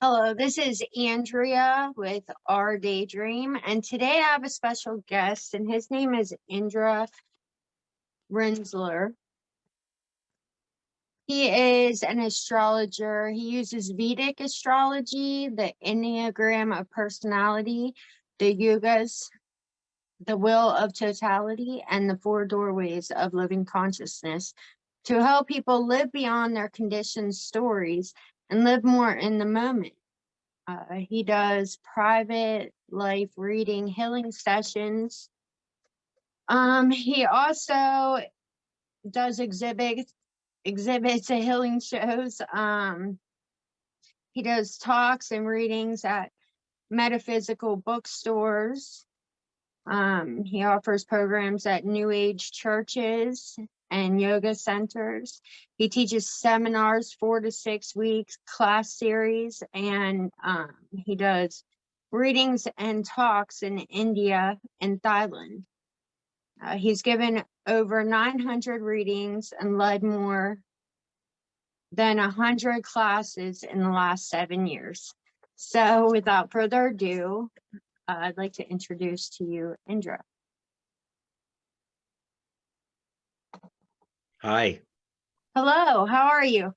Hello, this is Andrea with OurDayDream, and today I have a special guest, and his name is Indra Rinzler. He is an astrologer. He uses Vedic astrology, the Enneagram of personality, the Yugas, the will of totality, and the four doorways of living consciousness to help people live beyond their conditioned stories and live more in the moment. He does private life reading, healing sessions. He also does exhibits and healing shows. He does talks and readings at metaphysical bookstores. He offers programs at New Age churches and yoga centers. He teaches seminars, 4 to 6 weeks, class series, and he does readings and talks in India and Thailand. He's given over 900 readings and led more than 100 classes in the last 7 years. So without further ado, I'd like to introduce to you Indra. Hi. Hello, how are you?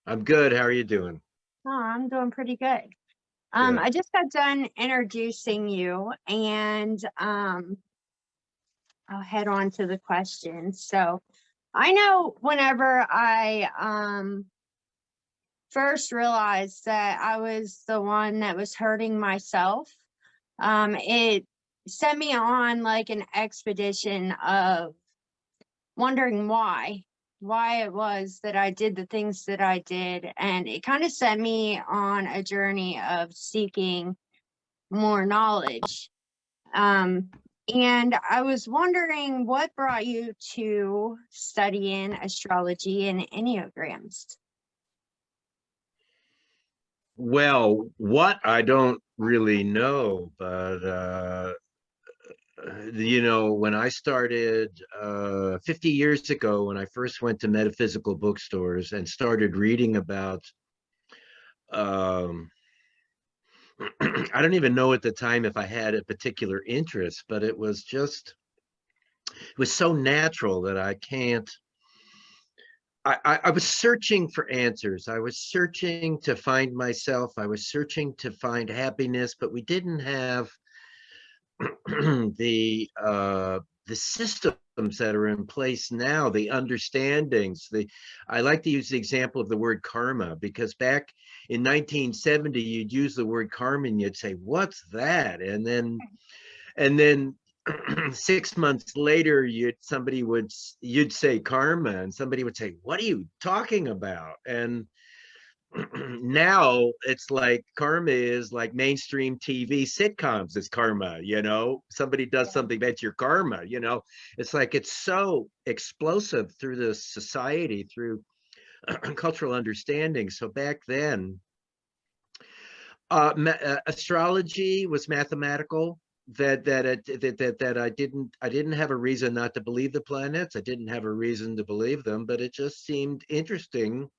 I'm good. How are you doing? Oh, I'm doing pretty good. Good. I just got done introducing you, and I'll head on to the questions. So I know whenever I first realized that I was the one that was hurting myself, it sent me on like an expedition of wondering why it was that I did the things that I did. And it kind of set me on a journey of seeking more knowledge. And I was wondering what brought you to studying astrology and Enneagrams? Well, what I don't really know, but when I started 50 years ago, when I first went to metaphysical bookstores and started reading about, um, I don't even know at the time if I had a particular interest, but it was so natural that I can't. I was searching for answers. I was searching to find myself. I was searching to find happiness, but we didn't have the systems that are in place now, the understandings. I like to use the example of the word karma, because back in 1970, you'd use the word karma and you'd say, "What's that?" And then 6 months later, you'd say karma, and somebody would say, "What are you talking about?" And now it's like karma is like mainstream TV sitcoms is karma. Somebody does something, that's your karma. It's like it's so explosive through the society, through cultural understanding. So back then, astrology was mathematical. That I didn't have a reason not to believe the planets. I didn't have a reason to believe them, but it just seemed interesting.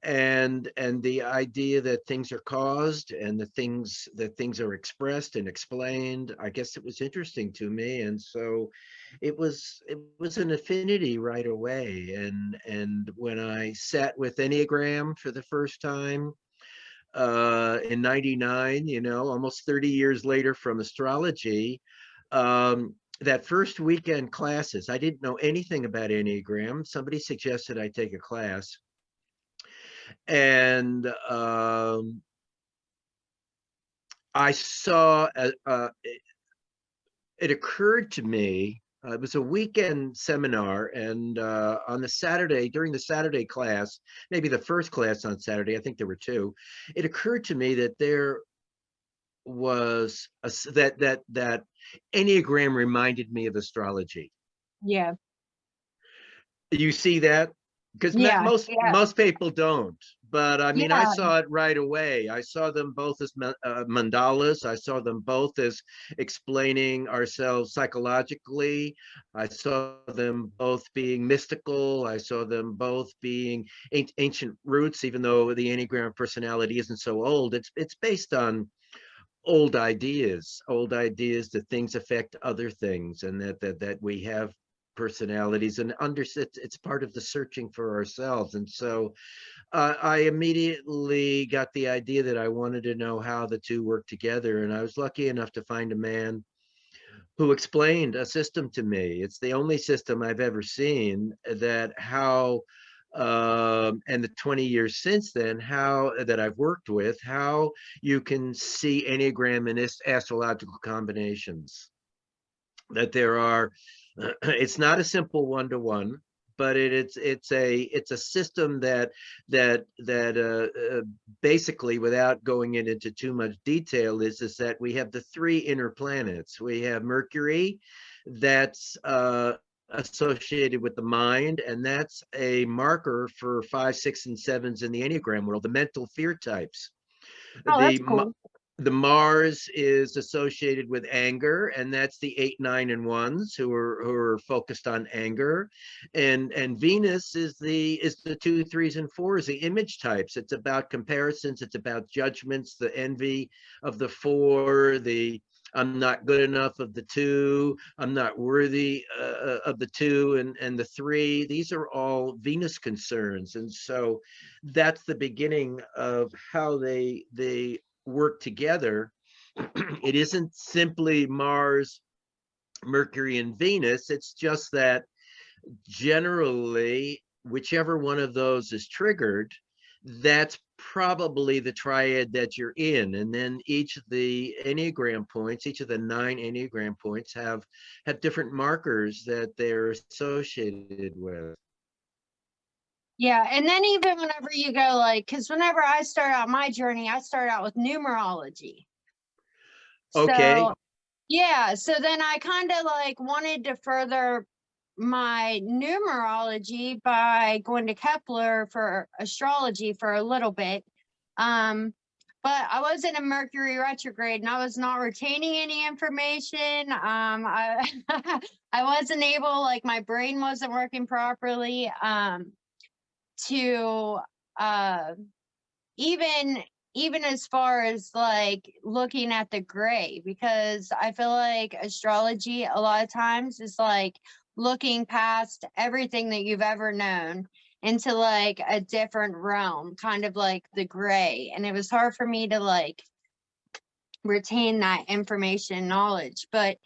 And the idea that things are caused and that things are expressed and explained, I guess it was interesting to me. And so it was an affinity right away. And when I sat with Enneagram for the first time, in 99, almost 30 years later from astrology, that first weekend classes, I didn't know anything about Enneagram. Somebody suggested I take a class. And I saw, it occurred to me, it was a weekend seminar, and on the Saturday, during the Saturday class, maybe the first class on Saturday, I think there were two, it occurred to me that there was that Enneagram reminded me of astrology. Yeah. You see that? Because Yeah. most people don't. But I mean, I Yeah. saw it right away. I saw them both as mandalas. I saw them both as explaining ourselves psychologically. I saw them both being mystical. I saw them both being ancient roots, even though the Enneagram personality isn't so old. It's based on old ideas that things affect other things, and that we have personalities, and it's part of the searching for ourselves. And so I immediately got the idea that I wanted to know how the two work together. And I was lucky enough to find a man who explained a system to me. It's the only system I've ever seen that how, and the 20 years since then, how that I've worked with, how you can see Enneagram and astrological combinations. That there are, it's not a simple one-to-one, but it's a system that basically, without going into too much detail, is that we have the three inner planets. We have Mercury, that's associated with the mind, and that's a marker for 5, 6, and 7s in the Enneagram world, the mental fear types. Oh, that's the cool. the Mars is associated with anger, and that's the 8, 9, and 1s who are focused on anger. And Venus is the 2, 3s, and 4s, the image types. It's about comparisons, it's about judgments, the envy of the 4, the I'm not good enough of the 2, I'm not worthy of the 2, and the 3. These are all Venus concerns. And so that's the beginning of how they work together. It isn't simply Mars, Mercury, and Venus. It's just that generally, whichever one of those is triggered, that's probably the triad that you're in. And then each of the Enneagram points, each of the 9 Enneagram points have different markers that they're associated with. Yeah, and then even whenever you go like, because whenever I start out my journey, I start out with numerology. Okay. So yeah, so then I kind of like wanted to further my numerology by going to Kepler for astrology for a little bit. But I was in a Mercury retrograde and I was not retaining any information. I I wasn't able, like my brain wasn't working properly. To uh even even as far as like looking at the gray, because I feel like astrology a lot of times is like looking past everything that you've ever known into like a different realm, kind of like the gray, and it was hard for me to like retain that information knowledge. But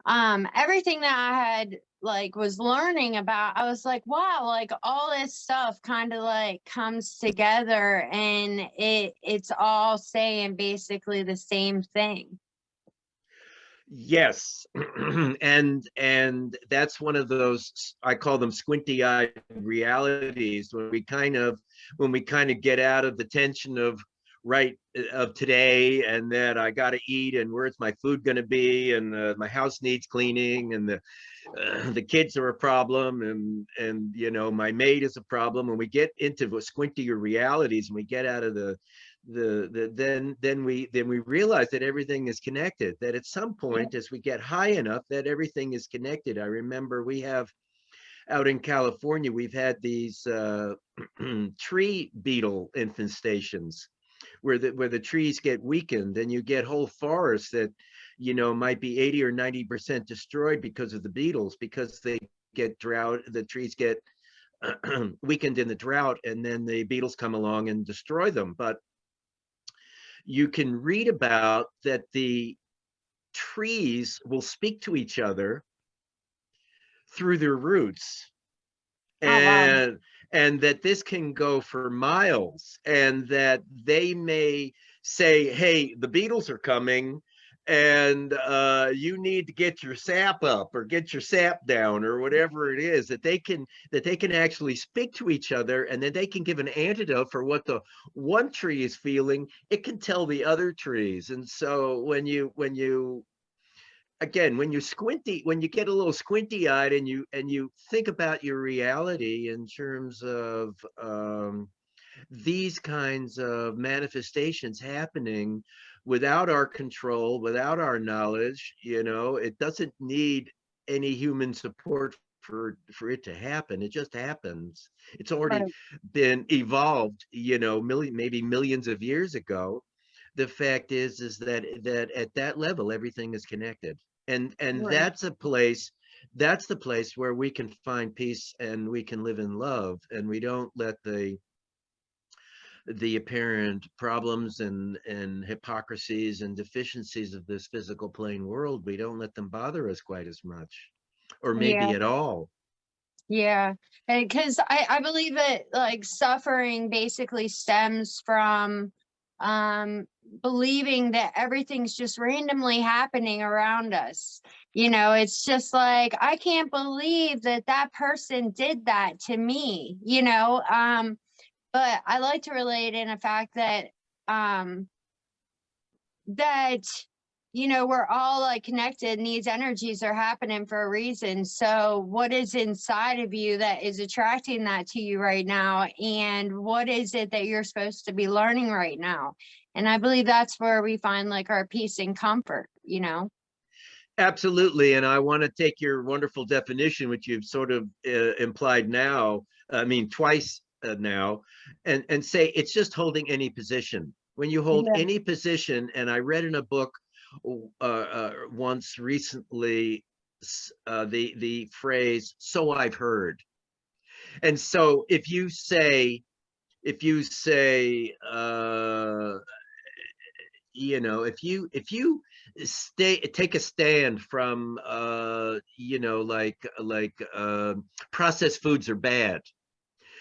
everything that I had like was learning about, I was like, wow, like all this stuff kind of like comes together and it's all saying basically the same thing. Yes. And that's one of those, I call them squinty-eyed realities, when we kind of get out of the tension of of today, and that I got to eat, and where's my food going to be, and my house needs cleaning, and the kids are a problem, and my maid is a problem. When we get into the squintier realities, and we get out of then we realize that everything is connected, that at some Yeah. point, as we get high enough, that everything is connected. I remember we have out in California, we've had these tree beetle infestations where the trees get weakened, and you get whole forests that might be 80 or 90% destroyed because of the beetles, because they get drought, the trees get weakened in the drought, and then the beetles come along and destroy them. But you can read about that the trees will speak to each other through their roots, Oh wow. and that this can go for miles, and that they may say, hey, the beetles are coming, and you need to get your sap up or get your sap down, or whatever it is, that they can actually speak to each other, and then they can give an antidote for what the one tree is feeling. It can tell the other trees. And so when you again, when you get a little squinty eyed, and you think about your reality in terms of these kinds of manifestations happening without our control, without our knowledge. It doesn't need any human support for it to happen. It just happens. It's already Right, been evolved, maybe millions of years ago. The fact is that at that level everything is connected, and right. that's the place where we can find peace and we can live in love, and we don't let the apparent problems and hypocrisies and deficiencies of this physical plane world, we don't let them bother us quite as much, or Yeah. maybe at all. Yeah, because I believe that like suffering basically stems from um believing that everything's just randomly happening around us. It's just like I can't believe that that person did that to me, but I like to relate in a fact that um that we're all like connected and these energies are happening for a reason. So what is inside of you that is attracting that to you right now, and what is it that you're supposed to be learning right now? And I believe that's where we find like our peace and comfort. Absolutely. And I want to take your wonderful definition, which you've sort of implied now, I mean, twice now, and say it's just holding any position. When you hold Yeah. any position, and I read in a book once recently, the phrase, "so I've heard." And so if you take a stand from processed foods are bad,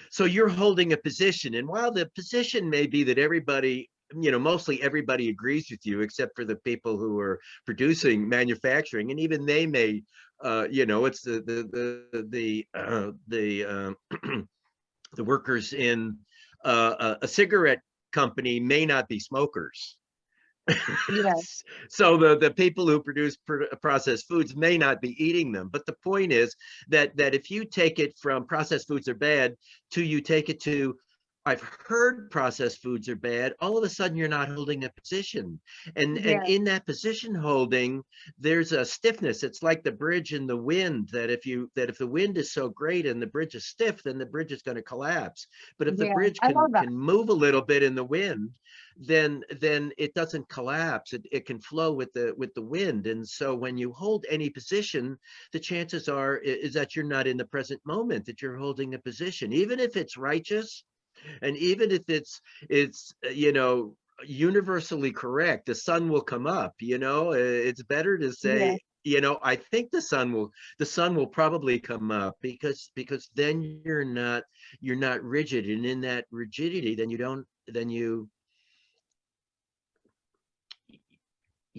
so you're holding a position, and while the position may be that everybody, mostly everybody agrees with you except for the people who are producing, manufacturing, and even they may, it's the workers in a cigarette company may not be smokers. Yeah. So the people who produce processed foods may not be eating them, but the point is that if you take it from processed foods are bad to you take it to I've heard processed foods are bad, all of a sudden you're not holding a position, and Yeah. in that position holding there's a stiffness. It's like the bridge in the wind, that if the wind is so great and the bridge is stiff, then the bridge is going to collapse. But if the Yeah, bridge I can love that. can move a little bit in the wind, then it doesn't collapse. It can flow with the wind. And so when you hold any position, the chances are is that you're not in the present moment, that you're holding a position, even if it's righteous, and even if it's universally correct. The sun will come up. It's better to Yeah. say, I think the sun will probably come up, because then you're not rigid, and in that rigidity then you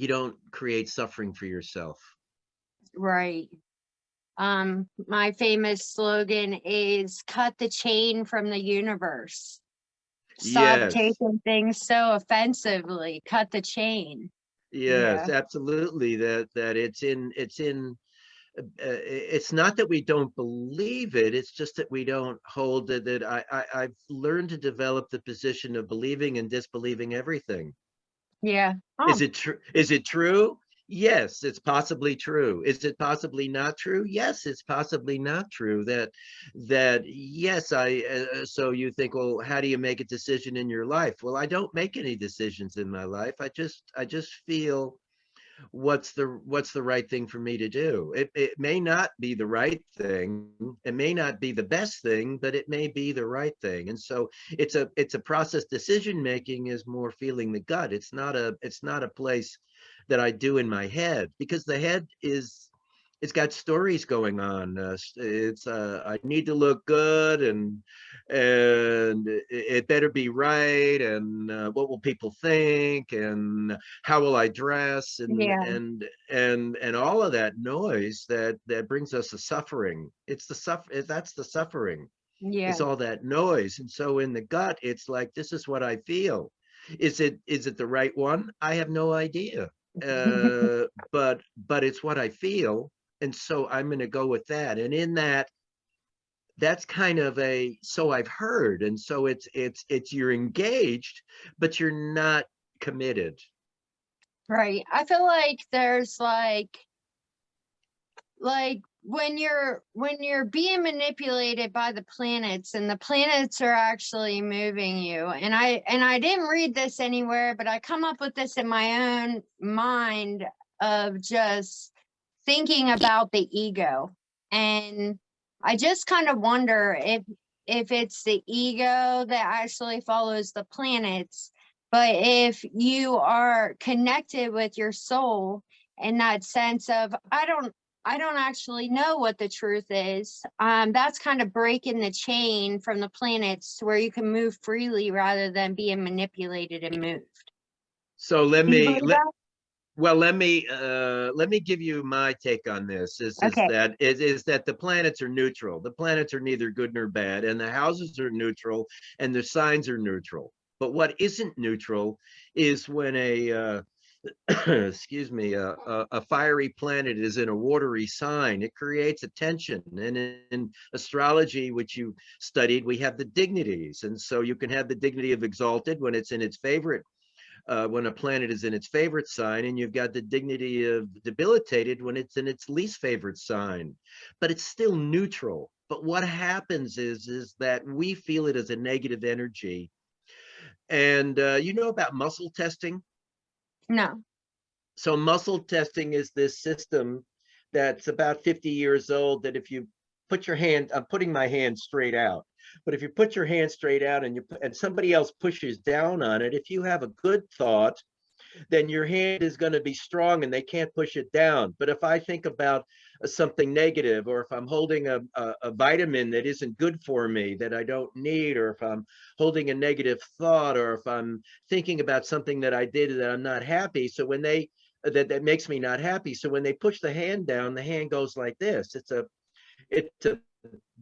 don't create suffering for yourself. Right. My famous slogan is cut the chain from the universe. Stop Yes, taking things so offensively. Cut the chain. yes, Yeah. absolutely. That it's not that we don't believe it, it's just that we don't hold it. That I've learned to develop the position of believing and disbelieving everything. Yeah. Is Oh, it true? Is it true? Yes, it's possibly true. Is it possibly not true? Yes, it's possibly not true. That yes, so you think, well, how do you make a decision in your life? Well, I don't make any decisions in my life. I just feel what's the right thing for me to do. It may not be the right thing, it may not be the best thing, but it may be the right thing. And so it's a process. Decision making is more feeling the gut. It's not a place that I do in my head, because the head is it's got stories going on. It's I need to look good, and it better be right, and what will people think, and how will I dress, and yeah. and and all of that noise that brings us the suffering. That's the suffering. Yeah. It's all that noise. And so in the gut, it's like, this is what I feel. Is it the right one? I have no idea. But it's what I feel, and so I'm going to go with that. And in that, that's kind of a, so I've heard. And so it's you're engaged, but you're not committed. Right. I feel like there's like when you're being manipulated by the planets, and the planets are actually moving you, and I didn't read this anywhere, but I come up with this in my own mind of just thinking about the ego. And I just kind of wonder if it's the ego that actually follows the planets, but if you are connected with your soul in that sense of I don't actually know what the truth is. That's kind of breaking the chain from the planets to where you can move freely rather than being manipulated and moved. So let Do you me believe that? let me give you my take on this. Okay. Is that the planets are neutral. The planets are neither good nor bad, and the houses are neutral, and the signs are neutral. But what isn't neutral is when a excuse me, a fiery planet is in a watery sign. It creates a tension. And in astrology, which you studied, we have the dignities. And so you can have the dignity of exalted when it's in its favorite, when a planet is in its favorite sign, and you've got the dignity of debilitated when it's in its least favorite sign. But it's still neutral. But what happens is that we feel it as a negative energy. And you know about muscle testing? No. So muscle testing is this system that's about 50 years old, that if you put your hand, I'm putting my hand straight out, but if you put your hand straight out and and somebody else pushes down on it, if you have a good thought, then your hand is going to be strong and they can't push it down. But if I think about something negative, or if I'm holding a vitamin that isn't good for me, that I don't need, or if I'm holding a negative thought, or if I'm thinking about something that I did that I'm not happy, so when they that makes me not happy, so when they push the hand down, the hand goes like this. It's a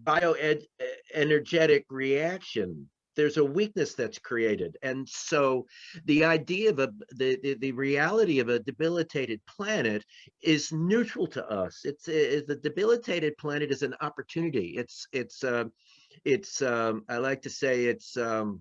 bioenergetic reaction. There's a weakness that's created. And so the idea of the reality of a debilitated planet is neutral to us. The debilitated planet is an opportunity. I like to say it's a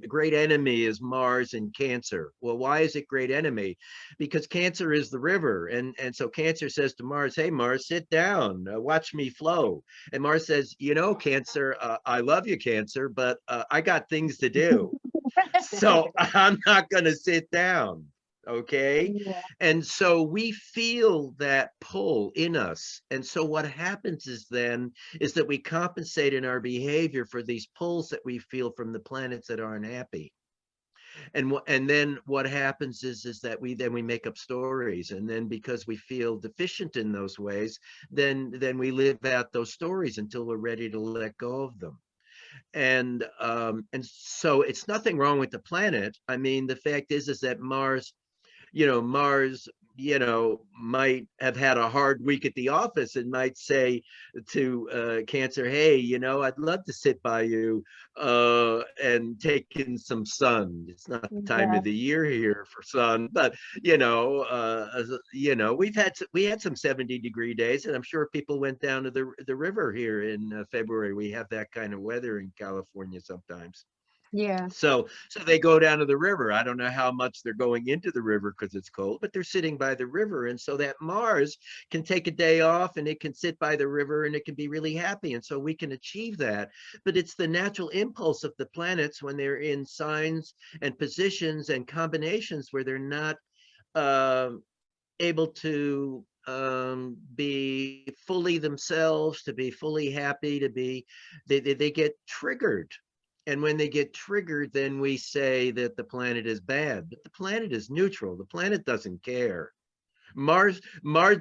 great enemy is Mars and Cancer. Well, why is it great enemy? Because Cancer is the river, and so Cancer says to Mars, hey Mars, sit down, watch me flow. And Mars says, you know, Cancer, I love you, Cancer, but I got things to do, so I'm not going to sit down. Okay. Yeah. And so we feel that pull in us. And so what happens is that we compensate in our behavior for these pulls that we feel from the planets that aren't happy. And then what happens is that we make up stories. And then because we feel deficient in those ways, then we live out those stories until we're ready to let go of them. And so it's nothing wrong with the planet. I mean, the fact is that Mars, might have had a hard week at the office and might say to Cancer, hey, I'd love to sit by you and take in some sun. It's not the time Yeah. of the year here for sun, but we had some 70-degree days, and I'm sure people went down to the river here in February. We have that kind of weather in California sometimes. Yeah. So they go down to the river. I don't know how much they're going into the river because it's cold, but they're sitting by the river. And so that Mars can take a day off and it can sit by the river and it can be really happy. And so we can achieve that. But it's the natural impulse of the planets when they're in signs and positions and combinations where they're not able to be fully themselves, to be fully happy, they get triggered. And when they get triggered, then we say that the planet is bad, but the planet is neutral. The planet doesn't care. Mars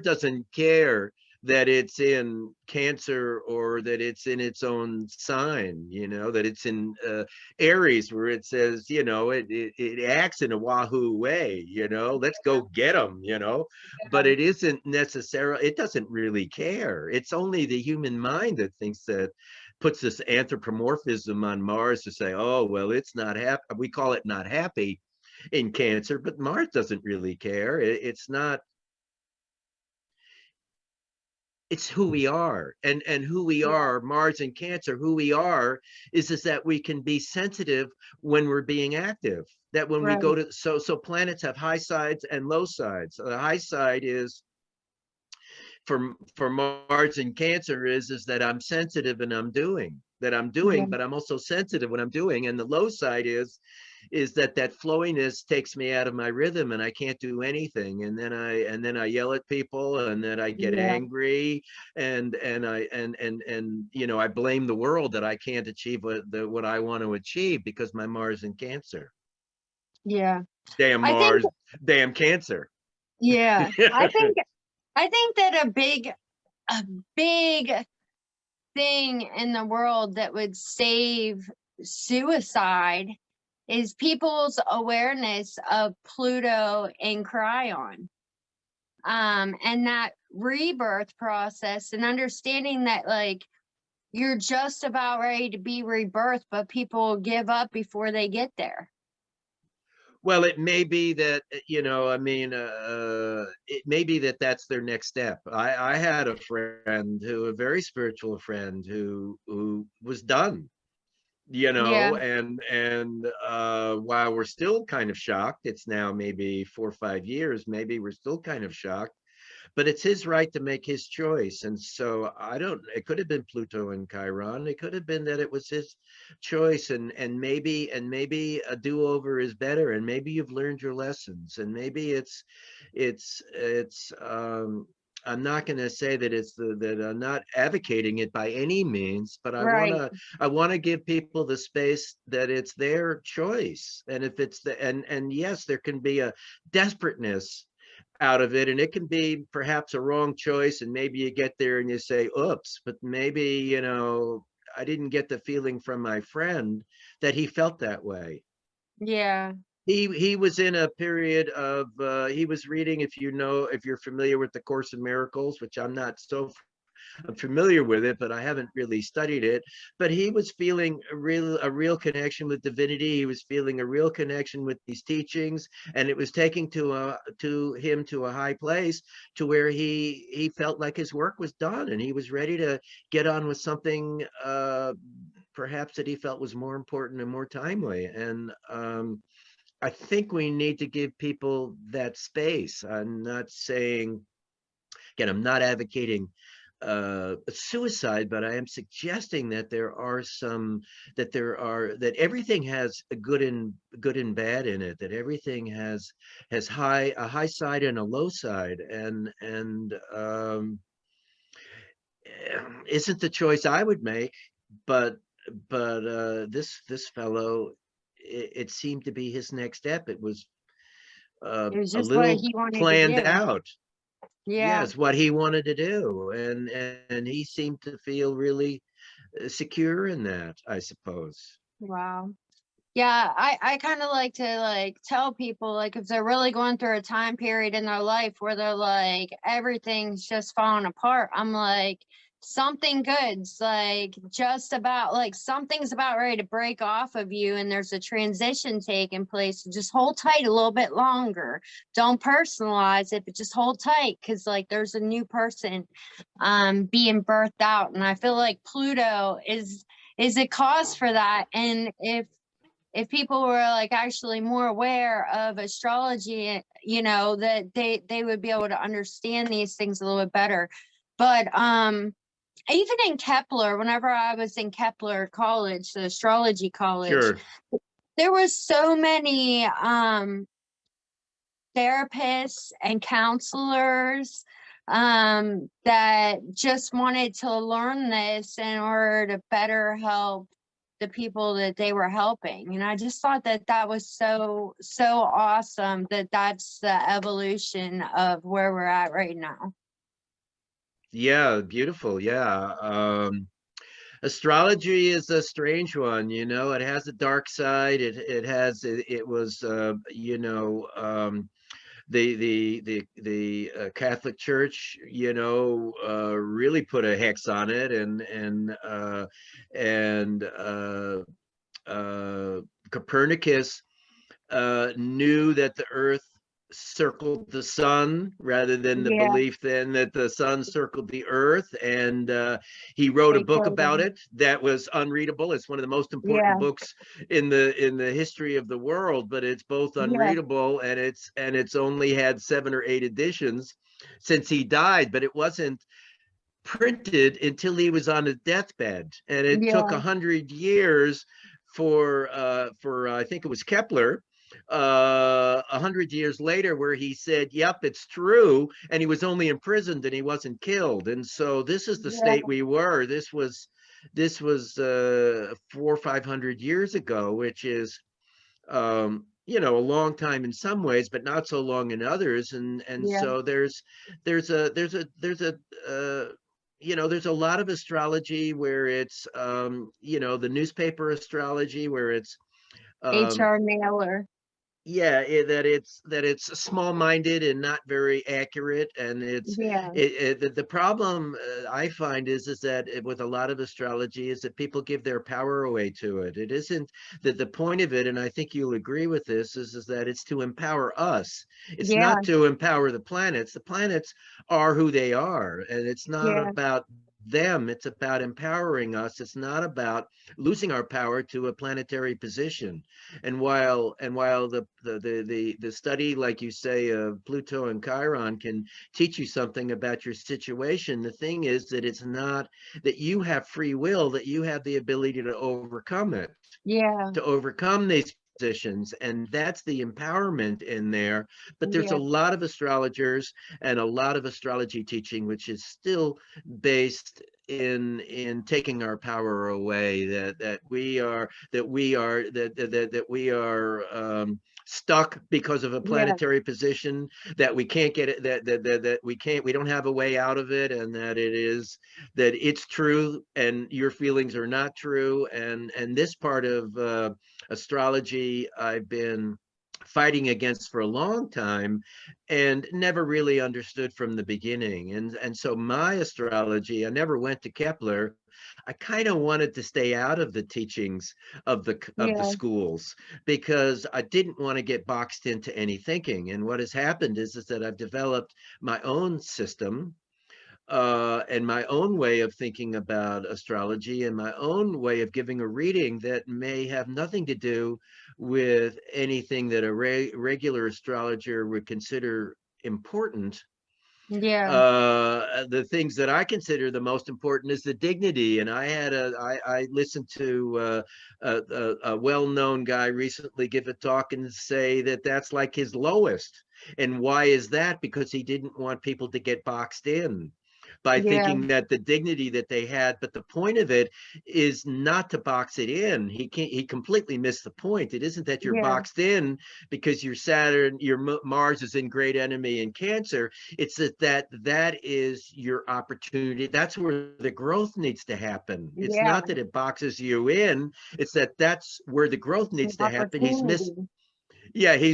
doesn't care that it's in Cancer or that it's in its own sign, that it's in Aries, where it says, it acts in a wahoo way, let's go get them, but it isn't necessarily, it doesn't really care. It's only the human mind that thinks that, puts this anthropomorphism on Mars to say, oh, well, it's not happy. We call it not happy in Cancer, but Mars doesn't really care. It's not it's who we are, and who we are, Mars and Cancer, who we are is that we can be sensitive when we're being active. That when we Right. go to, so planets have high sides and low sides. The high side is for Mars and Cancer is that I'm sensitive and I'm Yeah. doing, but I'm also sensitive when I'm doing. And the low side is that flowiness takes me out of my rhythm and I can't do anything. And then I yell at people, and then I get Yeah. angry, and you know, I blame the world that I can't achieve what I want to achieve because my Mars in Cancer. Yeah. Damn I think, Mars, damn Cancer. yeah, I think that a big thing in the world that would save suicide is people's awareness of Pluto and Chiron. And that rebirth process, and understanding that like you're just about ready to be rebirthed, but people give up before they get there. Well, it may be that, you know, I mean, it may be that that's their next step. I had a friend a very spiritual friend who was done, you Yeah, know, and while we're still kind of shocked, it's now maybe 4 or 5 years, maybe we're still kind of shocked, but it's his right to make his choice. And so I don't, it could have been Pluto and Chiron. It could have been that it was his choice, and maybe a do-over is better, and maybe you've learned your lessons, and maybe it's I'm not going to say that that I'm not advocating it by any means, but right. I want to give people the space that it's their choice. And if it's and yes, there can be a desperateness out of it, and it can be perhaps a wrong choice, and maybe you get there and you say oops, but maybe, you know, I didn't get the feeling from my friend that he felt that way. Yeah. He was in a period of he was reading, if you know, if you're familiar with the Course in Miracles, which I'm familiar with it, but I haven't really studied it. But he was feeling a real connection with divinity. He was feeling a real connection with these teachings, and it was taking to him to a high place, to where he felt like his work was done, and he was ready to get on with something perhaps that he felt was more important and more timely. And I think we need to give people that space. I'm not saying, again, I'm not advocating suicide, but I am suggesting that that everything has a good and bad in it. That everything has a high side and a low side, and isn't the choice I would make, but this fellow, it seemed to be his next step. It was It was a just what little he wanted to planned do. out. Yeah. Yes, what he wanted to do, and he seemed to feel really secure in that, I suppose. Wow. Yeah, I kind of like to like tell people like if they're really going through a time period in their life where they're like everything's just falling apart, I'm like something good's like just about like something's about ready to break off of you, and there's a transition taking place. So just hold tight a little bit longer. Don't personalize it, but just hold tight, because like there's a new person being birthed out. And I feel like Pluto is a cause for that. And if people were like actually more aware of astrology, you know, that they would be able to understand these things a little bit better. But even in Kepler, whenever I was in Kepler college, the astrology college, Sure. there was so many therapists and counselors that just wanted to learn this in order to better help the people that they were helping. And I just thought that that was so awesome, that that's the evolution of where we're at right now. Yeah, beautiful. Yeah. Astrology is a strange one, you know. It has a dark side. It was you know, the Catholic Church, you know, really put a hex on it, and Copernicus knew that the Earth circled the sun rather than the Yeah, belief then that the sun circled the earth. And he wrote a they book killed about him. it that was unreadable. It's one of the most important Yeah, books in the history of the world, but it's both yeah, unreadable and it's only had 7 or 8 editions since he died, but it wasn't printed until he was on his deathbed. And it took yeah, 100 years for I think it was Kepler, 100 years later, where he said, "Yep, it's true," and he was only imprisoned and he wasn't killed. And so this is the yeah, state we were. This was 400 or 500 years ago, which is a long time in some ways, but not so long in others. And yeah. so uh, there's a lot of astrology where it's the newspaper astrology where it's um, H.R. Naylor. yeah, that it's small-minded and not very accurate. And Yeah, the problem I find is that with a lot of astrology is that people give their power away to it. It isn't that the point of it, and I think you'll agree with this, is that it's to empower us. It's yeah, not to empower the planets. The planets are who they are, and it's not yeah, about them. It's about empowering us. It's not about losing our power to a planetary position. And while the study, like you say, of Pluto and Chiron can teach you something about your situation, the thing is that it's not that you have free will, that you have the ability to overcome it, yeah, to overcome these positions. And that's the empowerment in there. But there's a yeah, lot of astrologers and a lot of astrology teaching which is still based in taking our power away, that we are stuck because of a yeah, planetary position, that we can't get it, that we don't have a way out of it, and that it's true and your feelings are not true. And this part of astrology I've been fighting against for a long time and never really understood from the beginning. And so my astrology, I never went to Kepler. I kind of wanted to stay out of the teachings of the yeah, schools because I didn't want to get boxed into any thinking. And what has happened is that I've developed my own system, and my own way of thinking about astrology and my own way of giving a reading that may have nothing to do with anything that a regular astrologer would consider important. yeah, The things that I consider the most important is the dignity. And I listened to a well-known guy recently give a talk and say that that's like his lowest. And why is that? Because he didn't want people to get boxed in by yeah, thinking that the dignity that they had. But the point of it is not to box it in. He completely missed the point. It isn't that you're yeah, boxed in because your Mars is in great enemy in Cancer. It's that is your opportunity. That's where the growth needs to happen. It's yeah. not that it boxes you in. It's that's where the growth An needs to happen. opportunity. He's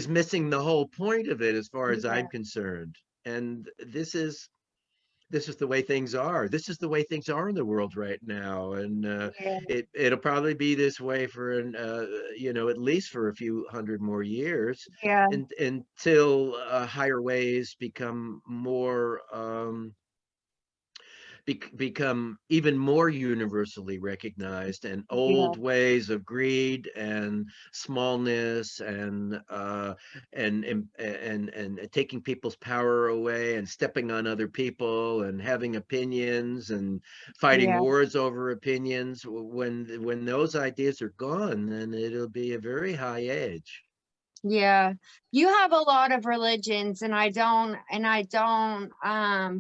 missing the whole point of it as far as Yeah, I'm concerned. And this is the way things are. This is the way things are in the world right now. And yeah, it'll probably be this way for at least for a few hundred more years, yeah, and until higher ways become more become even more universally recognized, and yeah, old ways of greed and smallness and taking people's power away and stepping on other people and having opinions and fighting yeah. wars over opinions. When those ideas are gone, then it'll be a very high age. Yeah, you have a lot of religions, and I don't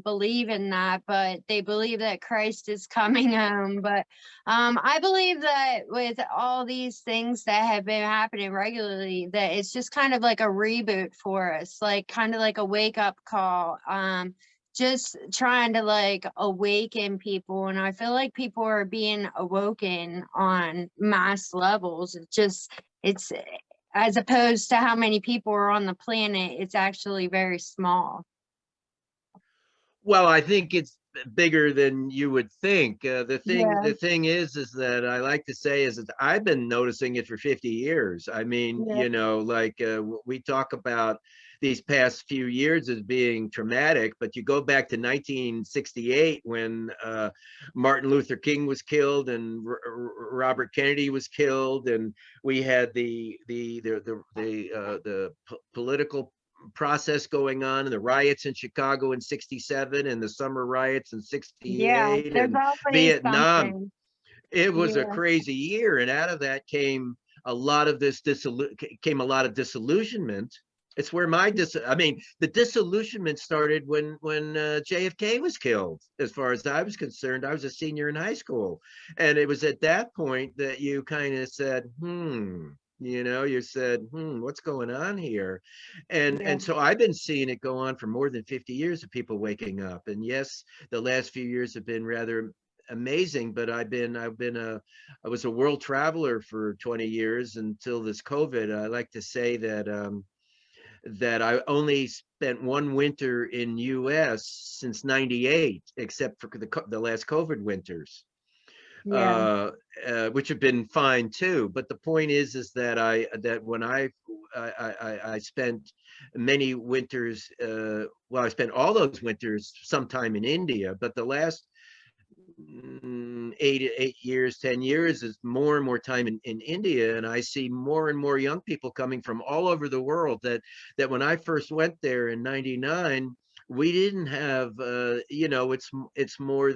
believe in that, but they believe that Christ is coming home. But I believe that with all these things that have been happening regularly, that it's just kind of like a reboot for us, like kind of like a wake up call. Just trying to like awaken people, and I feel like people are being awoken on mass levels. It's as opposed to how many people are on the planet, it's actually very small. Well, I think it's bigger than you would think. The thing, Yeah, the thing is that I like to say is that I've been noticing it for 50 years. I mean, yeah, like we talk about these past few years as being traumatic, but you go back to 1968 when Martin Luther King was killed and Robert Kennedy was killed, and we had the political process going on, and the riots in Chicago in 67 and the summer riots in Yeah, 68 there's and always Vietnam. something. It was a Yeah, crazy year, and out of that came a lot of disillusionment. It's where I mean, the disillusionment started when JFK was killed. As far as I was concerned, I was a senior in high school, and it was at that point that you kind of said, you said, what's going on here? yeah, And so I've been seeing it go on for more than 50 years of people waking up. And yes, the last few years have been rather amazing, but I was a world traveler for 20 years until this COVID. I like to say that I only spent one winter in US since 98, except for the last COVID winters, yeah, which have been fine too. But the point is that when I spent many winters, well, I spent all those winters sometime in India, but the last 8 years, 10 years is more and more time in India, and I see more and more young people coming from all over the world. That when I first went there in '99, we didn't have, it's more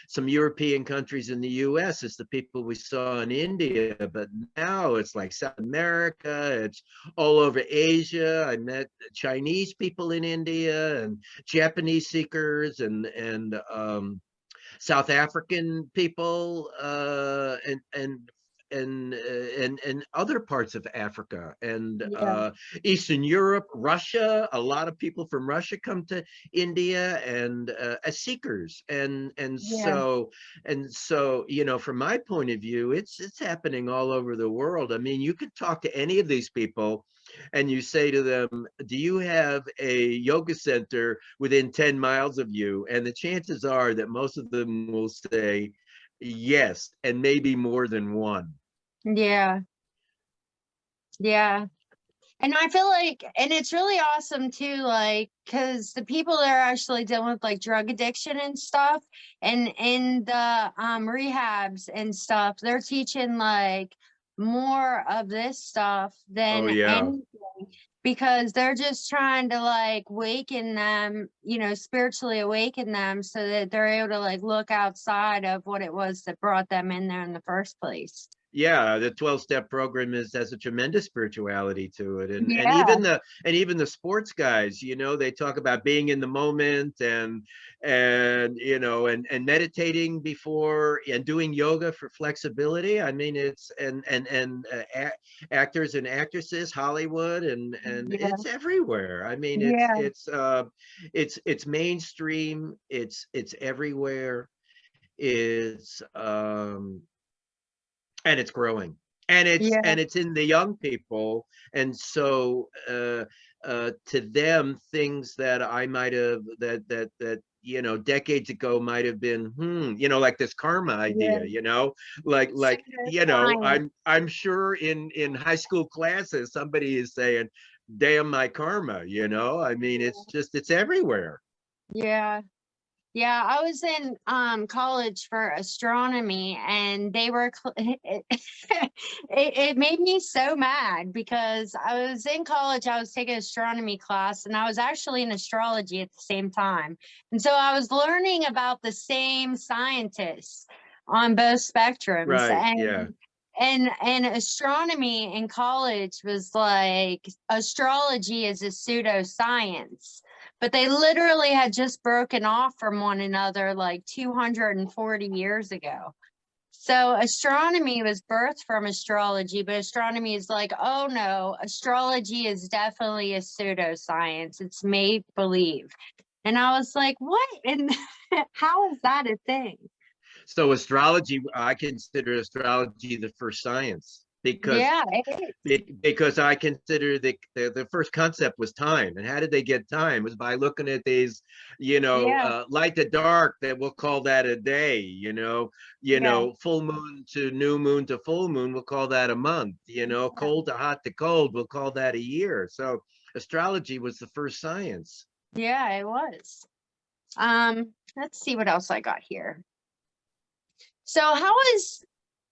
some European countries in the U.S. It's the people we saw in India, but now it's like South America, it's all over Asia. I met Chinese people in India and Japanese seekers and South African people, and other parts of Africa and yeah, Eastern Europe, Russia. A lot of people from Russia come to India and as seekers, yeah, from my point of view, it's happening all over the world. I mean, you could talk to any of these people and you say to them, do you have a yoga center within 10 miles of you? And the chances are that most of them will say yes, and maybe more than one. yeah, yeah. And I feel like, and it's really awesome too, like, because the people that are actually dealing with like drug addiction and stuff, and in the rehabs and stuff, they're teaching like more of this stuff Oh than yeah. anything, because they're just trying to like waken them, spiritually awaken them so that they're able to like look outside of what it was that brought them in there in the first place. Yeah, the 12-step program has a tremendous spirituality to it. And Yeah, even the sports guys, they talk about being in the moment and meditating before and doing yoga for flexibility. I mean, it's actors and actresses, Hollywood, and yeah, it's everywhere. I mean, yeah, it's mainstream, it's everywhere. It's and it's growing, and yeah, it's in the young people. And so to them, things that I might have that decades ago might have been like this karma yeah. idea, like Pseudoscience. I'm sure in high school classes somebody is saying, damn my karma. I mean, it's everywhere. Yeah. Yeah, I was in college for astronomy, and they were it made me so mad because I was in college, I was taking astronomy class, and I was actually in astrology at the same time. And so I was learning about the same scientists on both spectrums, Right, yeah. and astronomy in college was like astrology is a pseudoscience, but they literally had just broken off from one another like 240 years ago. So astronomy was birthed from astrology, but astronomy is like, oh no, astrology is definitely a pseudoscience. It's make believe. And I was like, what? And how is that a thing? So astrology, I consider astrology the first science, Yeah, it is. because I consider the first concept was time. And how did they get time? It was by looking at these, Yeah, light to dark, that we'll call that a day, yeah, full moon to new moon to full moon, we'll call that a month, yeah, cold to hot to cold, we'll call that a year. So astrology was the first science. Yeah, it was. Let's see what else I got here. So how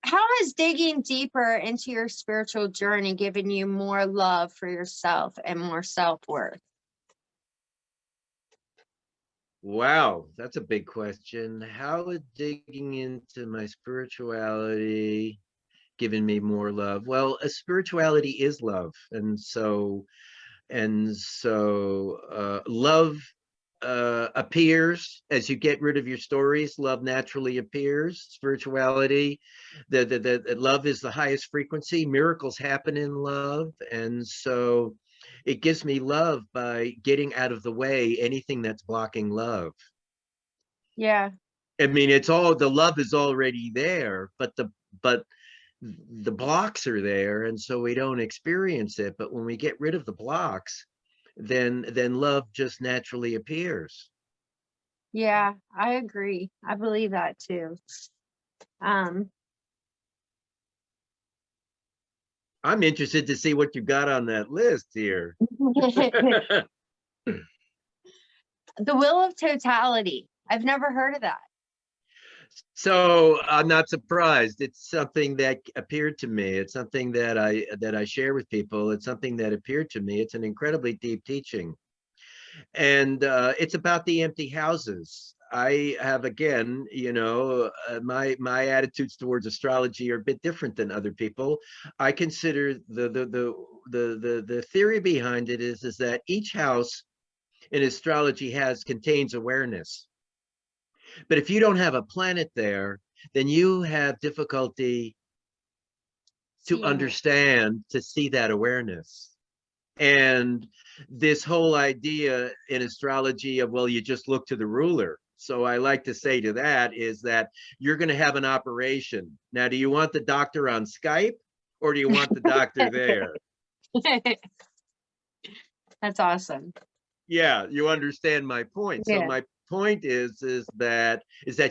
has digging deeper into your spiritual journey given you more love for yourself and more self-worth? Wow, that's a big question. How is digging into my spirituality giving me more love? Well, a spirituality is love, love appears as you get rid of your stories. Love naturally appears. Spirituality, the love is the highest frequency. Miracles happen in love, and so it gives me love by getting out of the way anything that's blocking love. Yeah. I mean, it's all, the love is already there, but the blocks are there, and so we don't experience it. But when we get rid of the blocks, then love just naturally appears. Yeah, I agree. I believe that too. Um, I'm interested to see what you got on that list here. the will of totality. I've never heard of that. So I'm not surprised. It's something that appeared to me. It's something that I share with people. It's something that appeared to me. It's an incredibly deep teaching, and it's about the empty houses. I have, again, my attitudes towards astrology are a bit different than other people. I consider the theory behind it is that each house in astrology contains awareness. But if you don't have a planet there, then you have difficulty to Seeing it. understand, to see that awareness. And this whole idea in astrology of, well, you just look to the ruler. So I like to say to that is that you're going to have an operation. Now, do you want the doctor on Skype or do you want the doctor there? That's awesome. Yeah, you understand my point. So Yeah. my point is that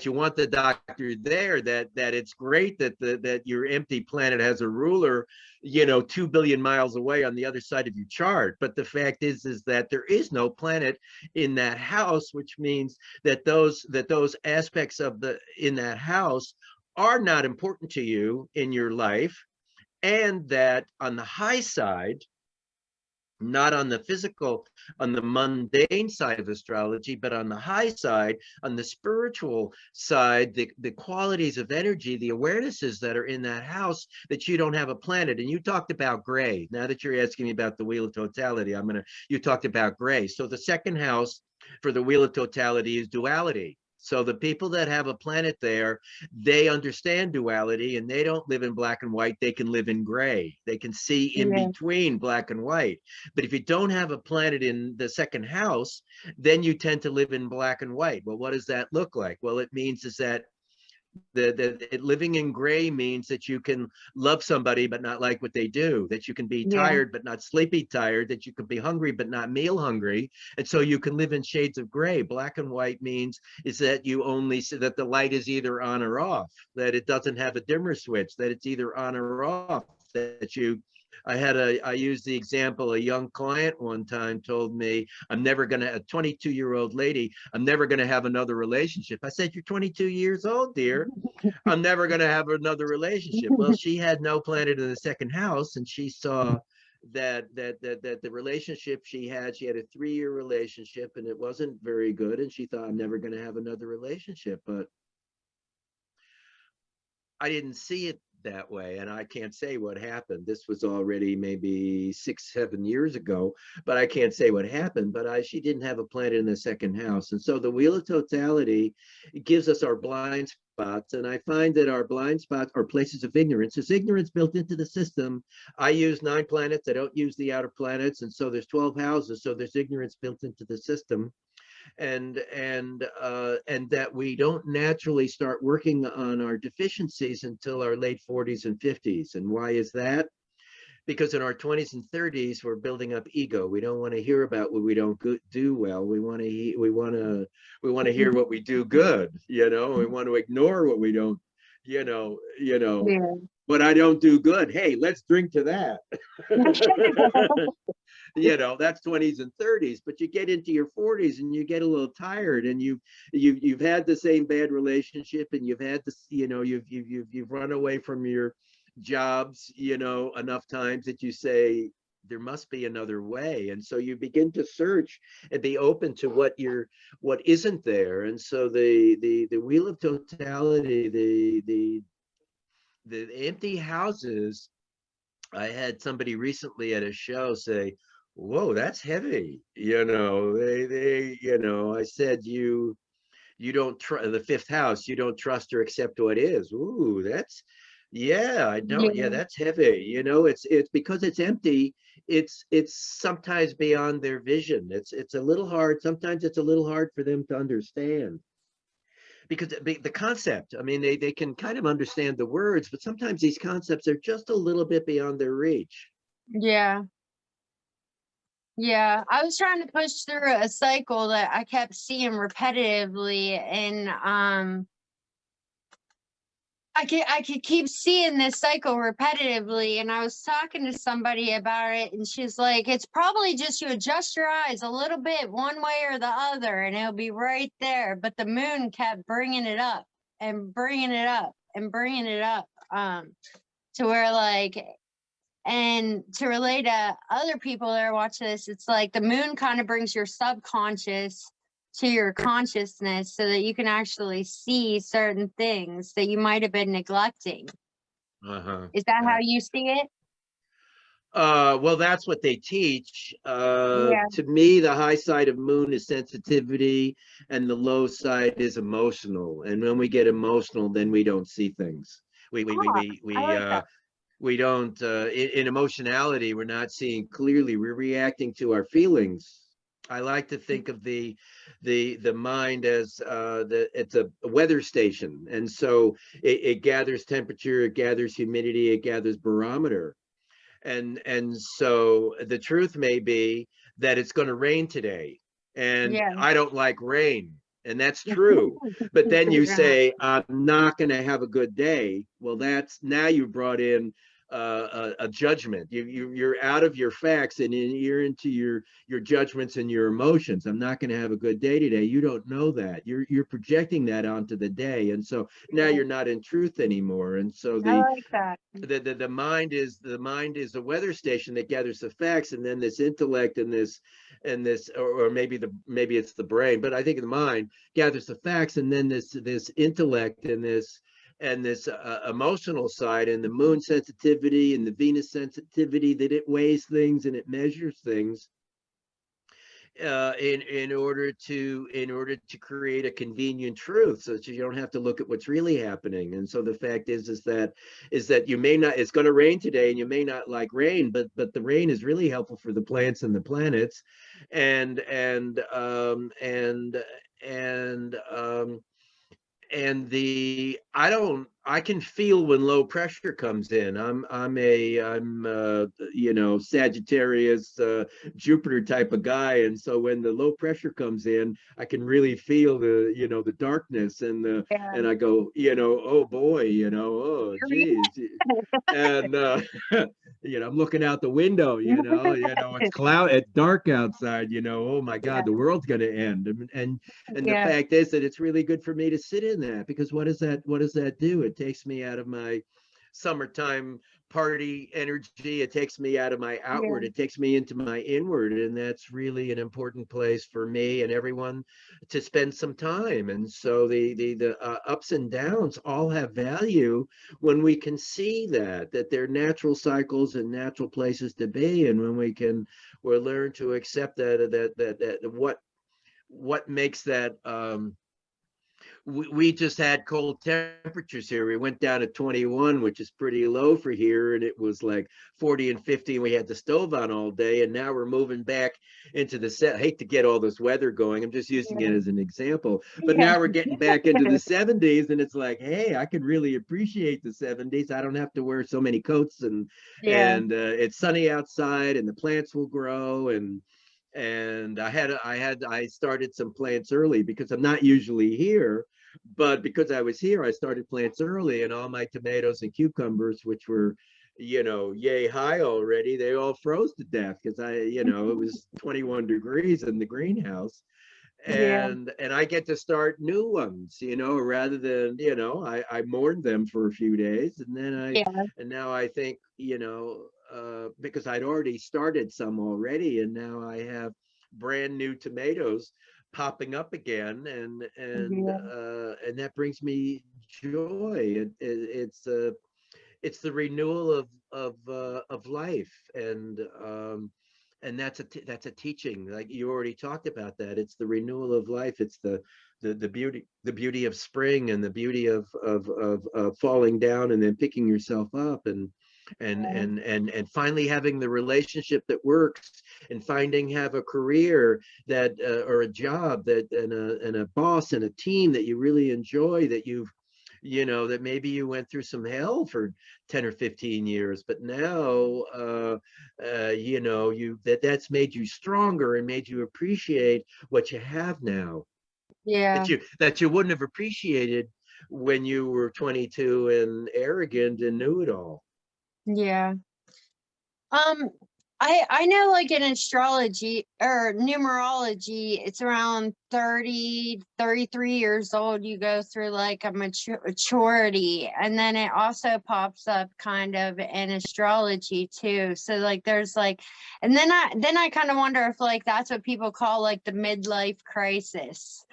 you want the doctor there, that it's great that your empty planet has a ruler, 2 billion miles away on the other side of your chart. But the fact is that there is no planet in that house, which means that those aspects in that house are not important to you in your life, and that on the high side, not on the physical, on the mundane side of astrology, but on the high side, on the spiritual side, the qualities of energy, the awarenesses that are in that house, that you don't have a planet. And you talked about gray. Now that you're asking me about the wheel of totality, you talked about gray. So the second house for the wheel of totality is duality. So the people that have a planet there, they understand duality, and they don't live in black and white. They can live in gray. They can see in Yeah. between black and white. But if you don't have a planet in the second house, then you tend to live in black and white. Well, what does that look like? Well, it means is that living in gray means that you can love somebody but not like what they do, that you can be Yeah. tired but not sleepy tired, that you can be hungry but not meal hungry, and so you can live in shades of gray. Black and white means is that you only see that the light is either on or off, that it doesn't have a dimmer switch, that it's either on or off, that you I used the example, a young client one time told me, a 22-year-old lady, I'm never going to have another relationship. I said, you're 22 years old, dear. I'm never going to have another relationship. Well, she had no planet in the second house, and she saw that the relationship she had a 3-year relationship, and it wasn't very good. And she thought, I'm never going to have another relationship. But I didn't see it that way, and I can't say what happened. This was already maybe 6-7 years ago, but I can't say what happened. But she didn't have a planet in the second house, and so the wheel of totality, it gives us our blind spots, and I find that our blind spots are places of ignorance. There's ignorance built into the system. I use 9 planets. I don't use the outer planets, and so there's 12 houses. So there's ignorance built into the system. And that we don't naturally start working on our deficiencies until our late 40s and 50s. And why is that? Because in our 20s and 30s, we're building up ego. We don't want to hear about what we don't do well. We want to hear what we do good. We want to ignore what we don't. Yeah. What I don't do good. Hey, let's drink to that. That's 20s and 30s, but you get into your 40s and you get a little tired, and you've had the same bad relationship, and you've had this, you've run away from your jobs, enough times that you say there must be another way. And so you begin to search and be open to what isn't there. And so the wheel of totality, the empty houses. I had somebody recently at a show say, "Whoa, that's heavy." I said, you don't trust the fifth house. You don't trust or accept what is. Ooh, yeah, I don't. Yeah, Yeah. that's heavy. It's because it's empty. It's sometimes beyond their vision. It's a little hard. Sometimes it's a little hard for them to understand, because the concept, I mean, they can kind of understand the words, but sometimes these concepts are just a little bit beyond their reach. Yeah. Yeah. I was trying to push through a cycle that I kept seeing repetitively, and I could keep seeing this cycle repetitively, and I was talking to somebody about it, and she's like, it's probably just you adjust your eyes a little bit one way or the other, and it'll be right there. But the moon kept bringing it up and bringing it up and bringing it up, to where, like, and to relate to other people that are watching this, it's like the moon kind of brings your subconscious to your consciousness so that you can actually see certain things that you might have been neglecting. Uh-huh. Is that how you see it? Well, that's what they teach. Yeah. To me, the high side of moon is sensitivity, and the low side is emotional. And when we get emotional, then we don't see things. We we we Oh, we I we like uh, that. we don't. In emotionality, we're not seeing clearly. We're reacting to our feelings. I like to think of the mind as it's a weather station, and so it gathers temperature, it gathers humidity, it gathers barometer. And so the truth may be that it's going to rain today, and Yeah. I don't like rain, and that's true. But then you Yeah. say I'm not going to have a good day. Well, that's now you brought in a judgment. You're out of your facts, and you're into your judgments and your emotions. I'm not going to have a good day today. You don't know that. You're projecting that onto the day, and so now Yeah. you're not in truth anymore. And so I like that. the mind is a weather station that gathers the facts, and then this intellect and this or maybe it's the brain, but I think the mind gathers the facts, and then this intellect and this emotional side, and the moon sensitivity and the Venus sensitivity, that it weighs things and it measures things in order to create a convenient truth, so that you don't have to look at what's really happening. And so the fact is that you may not, it's going to rain today, and you may not like rain, but the rain is really helpful for the plants and the planets. And and and um and the i don't i can feel when low pressure comes in. I'm Sagittarius, Jupiter type of guy, and so when the low pressure comes in, I can really feel the darkness, Yeah. and I go, oh boy, oh geez. And I'm looking out the window, it's it's dark outside, oh my Yeah. God, the world's going to end. And the Yeah. fact is that it's really good for me to sit in that, because what does that do? It takes me out of my summertime party energy. It takes me out of my Yeah. outward. It takes me into my inward, and that's really an important place for me and everyone to spend some time. And so the ups and downs all have value when we can see that they're natural cycles and natural places to be, and when we'll learn to accept that what makes that. We just had cold temperatures here. We went down to 21, which is pretty low for here, and it was like 40 and 50, and we had the stove on all day. And now we're moving back into the set. I hate to get all this weather going. I'm just using it as an example. But Yeah. now we're getting back into the 70s, and it's like, hey, I can really appreciate the 70s. I don't have to wear so many coats, and Yeah. and it's sunny outside, and the plants will grow. And I started some plants early because I'm not usually here, but because I was here, I started plants early, and all my tomatoes and cucumbers, which were yay high already, they all froze to death because it was 21 degrees in the greenhouse. Yeah. And I get to start new ones, rather than, I mourned them for a few days, Yeah. and now I think, because I'd already started some already, and now I have brand new tomatoes popping up again, Yeah. and that brings me joy. It's the renewal of life, and that's a teaching, like you already talked about that. It's the renewal of life. It's the beauty of spring, and the beauty of falling down and then picking yourself up, and finally having the relationship that works, and have a career that, or a job that, and a boss and a team that you really enjoy, that maybe you went through some hell for 10 or 15 years, but now, that's made you stronger and made you appreciate what you have now, Yeah. that you wouldn't have appreciated when you were 22 and arrogant and knew it all. Yeah. Um, I know, like, in astrology or numerology, it's around 33 years old, you go through like a maturity, and then it also pops up kind of in astrology too. So like there's like, and then I kind of wonder if like that's what people call like the midlife crisis,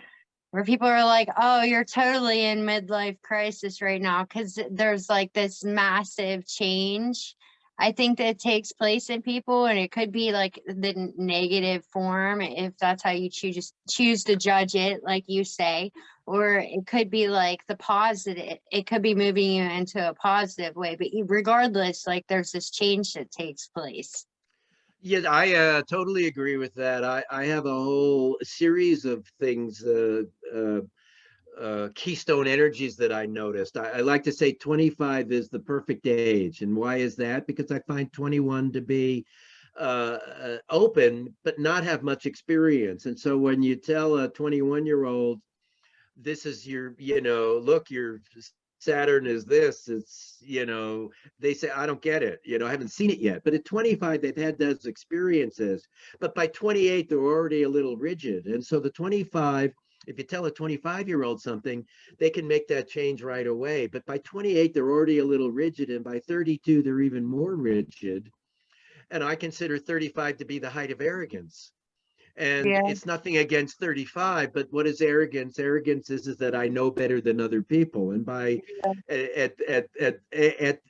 where people are like, oh, you're totally in midlife crisis right now because there's like this massive change. I think that takes place in people, and it could be like the negative form if that's how you choose to judge it, like you say, or it could be like the positive. It could be moving you into a positive way, but regardless, like there's this change that takes place. Yeah, I totally agree with that. I have a whole series of things, keystone energies that I noticed. I like to say 25 is the perfect age. And why is that? Because I find 21 to be open, but not have much experience. And so when you tell a 21-year-old, this is look, your Saturn is this, they say, I don't get it. I haven't seen it yet. But at 25, they've had those experiences. But by 28, they're already a little rigid. And so the 25, if you tell a 25-year-old something, they can make that change right away. But by 28, they're already a little rigid. And by 32, they're even more rigid. And I consider 35 to be the height of arrogance. And Yeah. it's nothing against 35, but what is arrogance? Arrogance is that I know better than other people. And by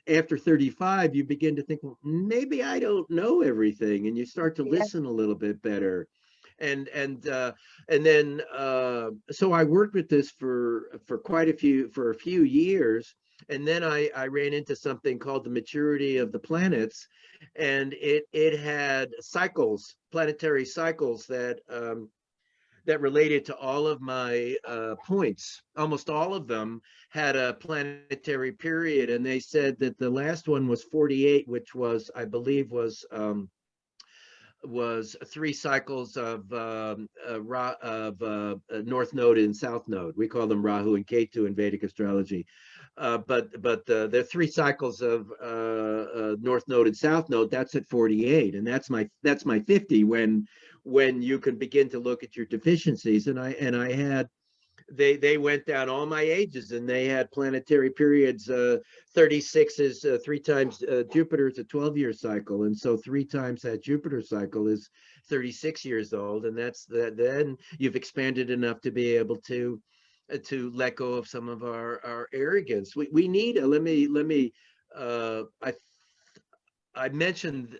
after 35, you begin to think, well, maybe I don't know everything, and you start to Yeah. listen a little bit better. And then so I worked with this for a few years, and then I ran into something called the maturity of the planets, and it had cycles, planetary cycles that related to all of my points. Almost all of them had a planetary period, and they said that the last one was 48, which was, I believe, was three cycles of North Node and South Node. We call them Rahu and Ketu in Vedic astrology. But there are three cycles of North Node and South Node. That's at 48, and that's my 50 when you can begin to look at your deficiencies. And I had they went down all my ages, and they had planetary periods. 36 is three times Jupiter is a 12-year cycle, and so three times that Jupiter cycle is 36 years old, and that's that. Then you've expanded enough to be able to let go of some of our arrogance. We need let me I mentioned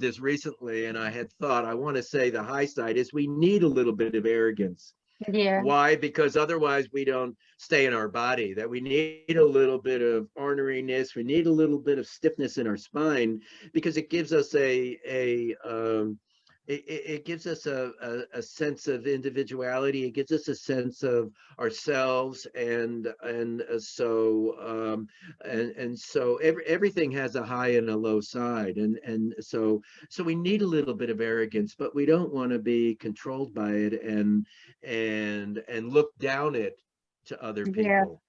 this recently, and I had thought, I want to say the high side is we need a little bit of arrogance. Yeah. Why? Because otherwise we don't stay in our body. That we need a little bit of orneriness. We need a little bit of stiffness in our spine, because it gives us it gives us a sense of individuality. It gives us a sense of ourselves, and so everything has a high and a low side, and so we need a little bit of arrogance, but we don't want to be controlled by it and look down it to other Yeah. people.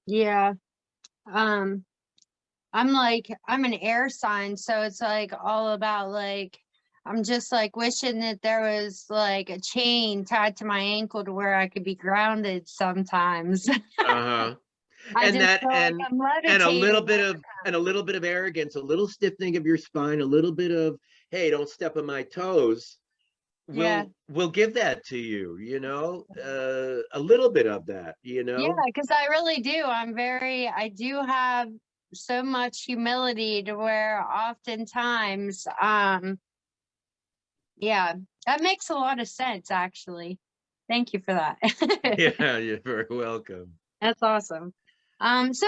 Yeah. Um, I'm an air sign, so it's like all about like, I'm just like wishing that there was like a chain tied to my ankle to where I could be grounded sometimes. Uh-huh. I And just that feel like I'm and a little levitating bit all of and a little bit of arrogance, a little stiffening of your spine, a little bit of, hey, don't step on my toes, the time. Yeah. will give that to you, a little bit of that, Yeah, because I really do. I do have so much humility to where oftentimes, yeah, that makes a lot of sense, actually. Thank you for that. Yeah, you're very welcome. That's awesome. So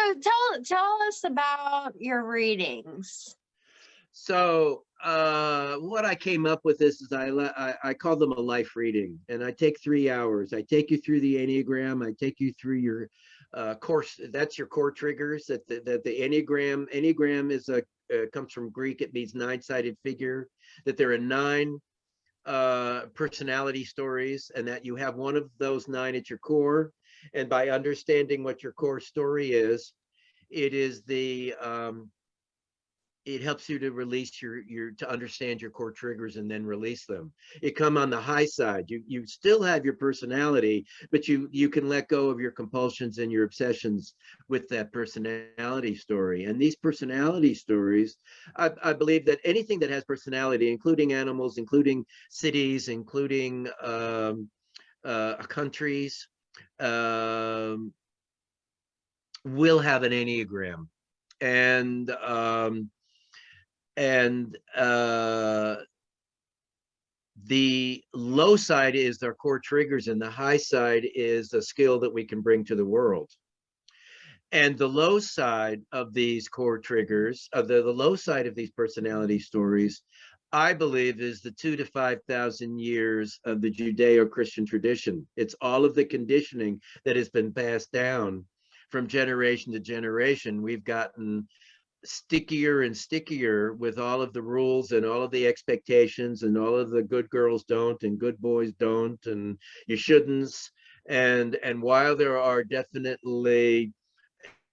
tell us about your readings. So what I came up with is I call them a life reading, and I take 3 hours. I take you through the Enneagram. I take you through your course. That's your core triggers. That the Enneagram is a comes from Greek. It means nine-sided figure. That there are nine personality stories, and that you have one of those nine at your core. And by understanding what your core story is, it is it helps you to release your to understand your core triggers and then release them. It come on the high side. You still have your personality, but you can let go of your compulsions and your obsessions with that personality story. And these personality stories, I believe that anything that has personality, including animals, including cities, including countries, um, will have an Enneagram. And and the low side is their core triggers, and the high side is a skill that we can bring to the world. And the low side of these core triggers, of the low side of these personality stories, I believe is the 2,000 to 5,000 years of the Judeo-Christian tradition. It's all of the conditioning that has been passed down from generation to generation. We've gotten stickier and stickier with all of the rules and all of the expectations and all of the good girls don't and good boys don't and you shouldn'ts. And while there are definitely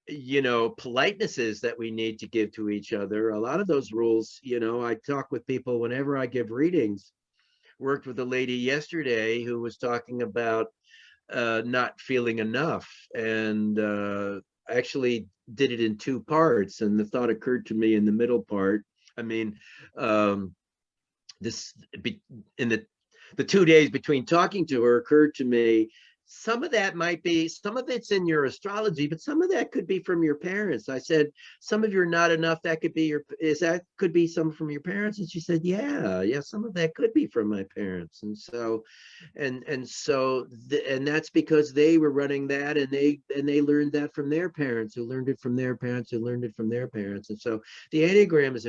politenesses that we need to give to each other, a lot of those rules, I talk with people whenever I give readings. Worked with a lady yesterday who was talking about not feeling enough, and actually did it in two parts. And the thought occurred to me in the middle part. I mean, this in the 2 days between talking to her occurred to me, some of that might be, some of it's in your astrology, but some of that could be from your parents. I said, some of your not enough, that could be could be some from your parents? And she said, yeah, some of that could be from my parents. And so, and that's because they were running that, and they learned that from their parents, who learned it from their parents, who learned it from their parents. And so the Enneagram is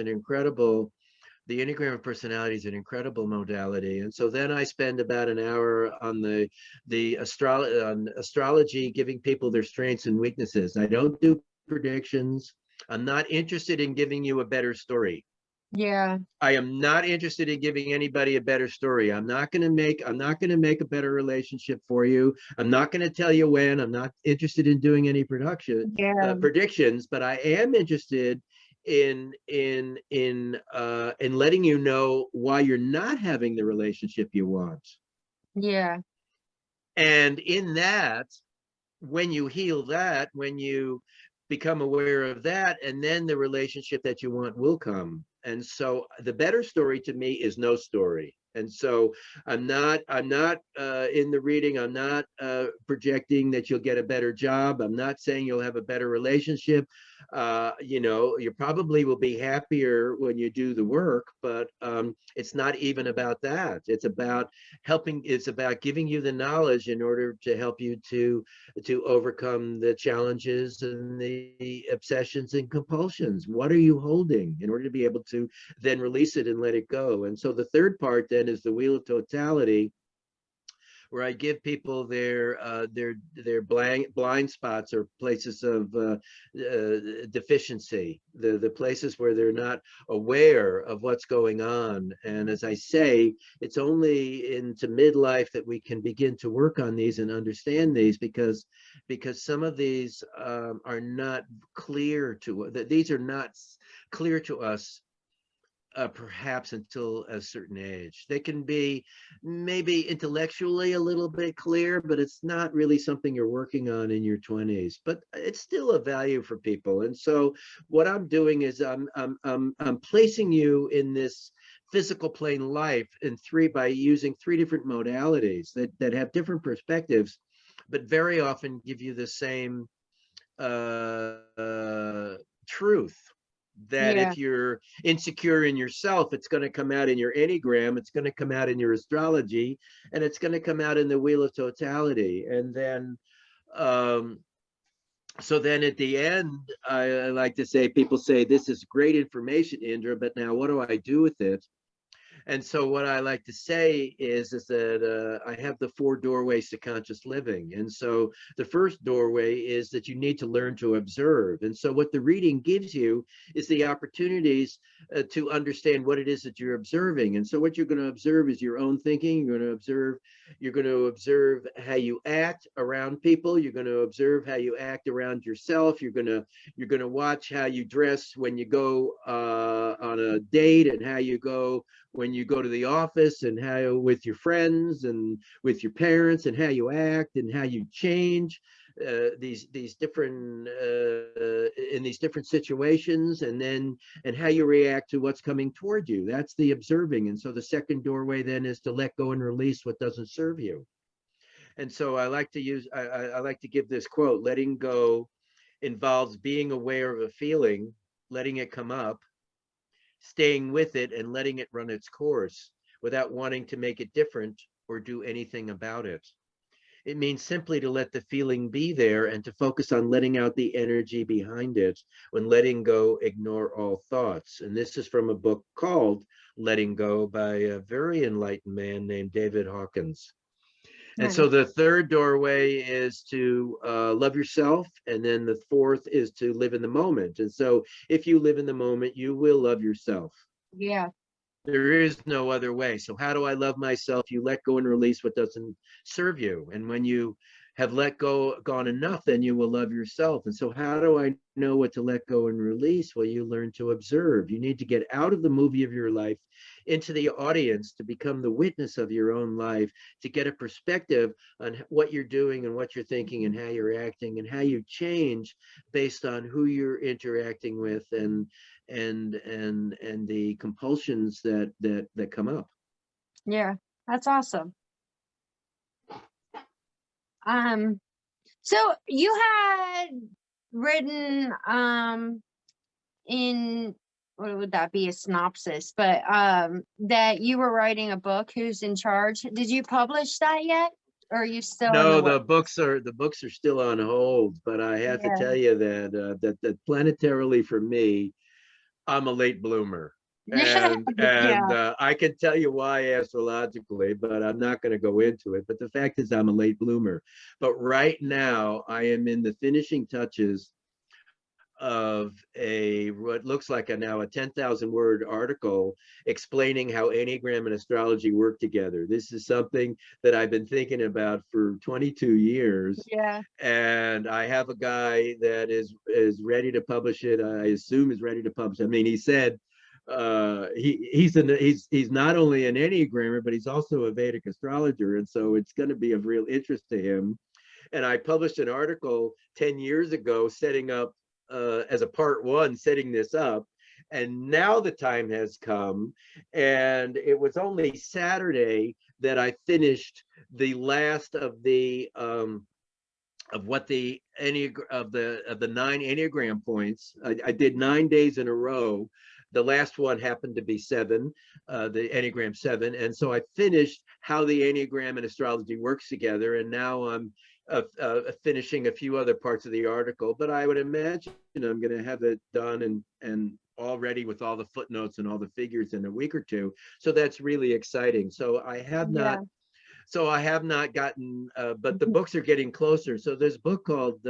the Enneagram of personality is an incredible modality. And so then I spend about an hour on on astrology, giving people their strengths and weaknesses. I don't do predictions. I'm not interested in giving you a better story. Yeah. I am not interested in giving anybody a better story. I'm not going to make a better relationship for you. I'm not going to tell you when. I'm not interested in doing any Yeah. predictions, but I am interested in letting you know why you're not having the relationship you want. Yeah. And in that, when you heal that, when you become aware of that, and then the relationship that you want will come. And so the better story to me is no story. And so I'm not in the reading, I'm not projecting that you'll get a better job. I'm not saying you'll have a better relationship. You probably will be happier when you do the work, but it's not even about that. It's about giving you the knowledge in order to help you to overcome the challenges and the obsessions and compulsions. What are you holding in order to be able to then release it and let it go? And so the third part then is the wheel of totality, where I give people their blind spots or places of deficiency, the places where they're not aware of what's going on. And as I say, it's only into midlife that we can begin to work on these and understand these, because some of these are not clear to that these are not clear to us perhaps until a certain age. They can be maybe intellectually a little bit clear, but it's not really something you're working on in your 20s. But it's still a value for people. And so what I'm doing is I'm placing you in this physical plane life by using three different modalities that have different perspectives, but very often give you the same truth, that Yeah. if you're insecure in yourself, it's going to come out in your Enneagram, it's going to come out in your astrology, and it's going to come out in the wheel of totality. And then um so then at the end, I like to say, people say, this is great information, Indra, but now what do I do with it? And so what I like to say is that I have the four doorways to conscious living. And so the first doorway is that you need to learn to observe. And so what the reading gives you is the opportunities to understand what it is that you're observing. And so what you're going to observe is your own thinking. You're going to observe how you act around people. You're going to observe how you act around yourself. You're going to watch how you dress when you go on a date, and how you go when you go to the office, and how with your friends and with your parents, and how you act and how you change these different in these different situations, and how you react to what's coming toward you. That's the observing. And so the second doorway then is to let go and release what doesn't serve you. And so I like to give this quote: letting go involves being aware of a feeling, letting it come up, staying with it, and letting it run its course without wanting to make it different or do anything about it. It means simply to let the feeling be there and to focus on letting out the energy behind it. When letting go, ignore all thoughts. And this is from a book called Letting Go by a very enlightened man named David Hawkins. And so Nice. the third doorway is to love yourself. And then the fourth is to live in the moment. And so if you live in the moment, you will love yourself. Yeah. There is no other way. So how do I love myself? You let go and release what doesn't serve you. And when you have gone enough, then you will love yourself. And so how do I know what to let go and release? Well, you learn to observe. You need to get out of the movie of your life into the audience to become the witness of your own life, to get a perspective on what you're doing and what you're thinking and how you're acting and how you change based on who you're interacting with, and the compulsions that come up. Yeah. That's awesome. Um, so you had written in, what would that be, a synopsis, but that you were writing a book, Who's in Charge. Did you publish that yet? Or are you still in the No, work? the books are still on hold, but I have to Yeah. tell you that planetarily, for me, I'm a late bloomer. And Yeah. I can tell you why astrologically, but I'm not going to go into it. But the fact is, I'm a late bloomer. But right now, I am in the finishing touches of what looks like now a 10,000 word article explaining how Enneagram and astrology work together. This is something that I've been thinking about for 22 years. Yeah. And I have a guy that is ready to publish it. I assume is ready to publish. I mean, he said he's not only an Enneagrammer, but he's also a Vedic astrologer. And so it's going to be of real interest to him. And I published an article 10 years ago setting up as a part one, setting this up. And now the time has come. And it was only Saturday that I finished the last of the of what the of the 9 Enneagram points. I did 9 days in a row. The last one happened to be 7, the Enneagram 7. And so I finished how the Enneagram and astrology works together. And now I'm finishing a few other parts of the article, but I would imagine I'm going to have it done and all ready with all the footnotes and all the figures in a week or two. So that's really exciting. So I have Yeah. not so I have not gotten, but the books are getting closer. So there's a book called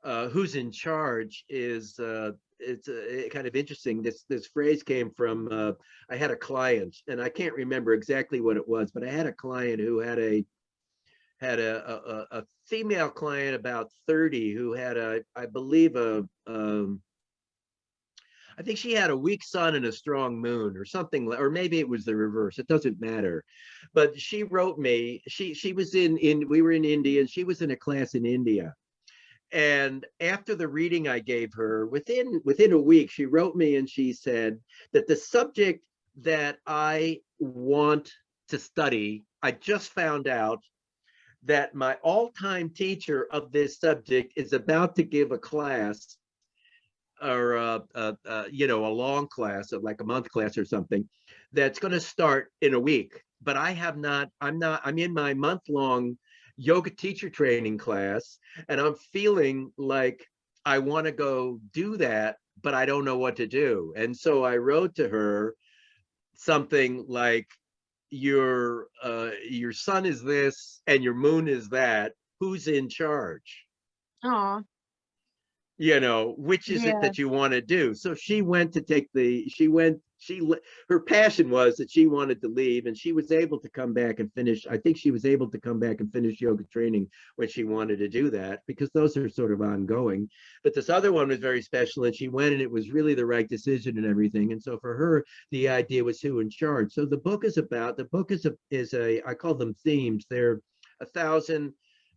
Who's in Charge. It's kind of interesting. This phrase came from, I had a client, and I can't remember exactly what it was, but I had a client who had a female client about 30 who had I believe I think she had a weak sun and a strong moon or something, or maybe it was the reverse. It doesn't matter. But she wrote me, she was we were in India, and she was in a class in India. And after the reading I gave her, within a week, she wrote me and she said that the subject that I want to study, I just found out that my all-time teacher of this subject is about to give a class, or a long class, like a month class or something, that's going to start in a week. But I'm in my month-long yoga teacher training class, and I'm feeling like I want to go do that, but I don't know what to do. And so I wrote to her something like, your sun is this and your moon is that. Who's in charge? Oh, Which is it yeah. that you want to do? So she went to take her passion was that she wanted to leave, and she was able to come back and finish. I think she was able to come back and finish yoga training when she wanted to do that, because those are sort of ongoing. But this other one was very special, and she went, and it was really the right decision and everything. And so for her, the idea was who in charge. So the book is I call them themes. They're 1,000,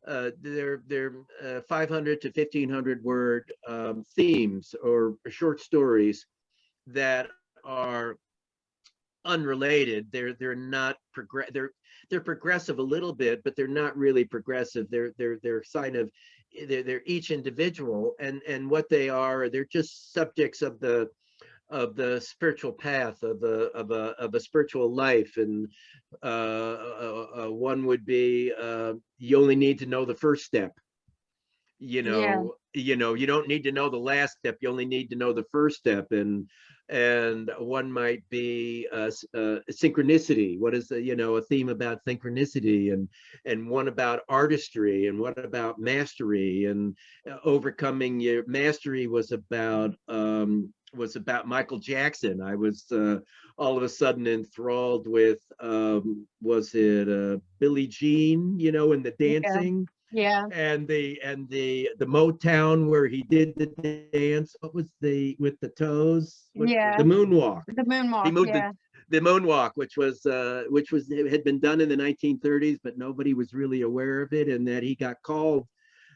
they're 500 to 1,500 word themes or short stories that are unrelated. They're not they're progressive a little bit, but they're not really progressive. They're sign of they're each individual, and what they are, they're just subjects of the spiritual path, of a spiritual life. And one would be, you only need to know the first step. Yeah. You don't need to know the last step. You only need to know the first step. And one might be synchronicity. What is a theme about synchronicity, and one about artistry, and what about mastery, and overcoming your mastery was about Michael Jackson. I was all of a sudden enthralled with, was it Billie Jean, in the Yeah. dancing, Yeah. and the Motown where he did the dance. What was with the toes? The Yeah. moonwalk. The He moonwalk. moved Yeah. the moonwalk, which had been done in the 1930s, but nobody was really aware of it, and that he got called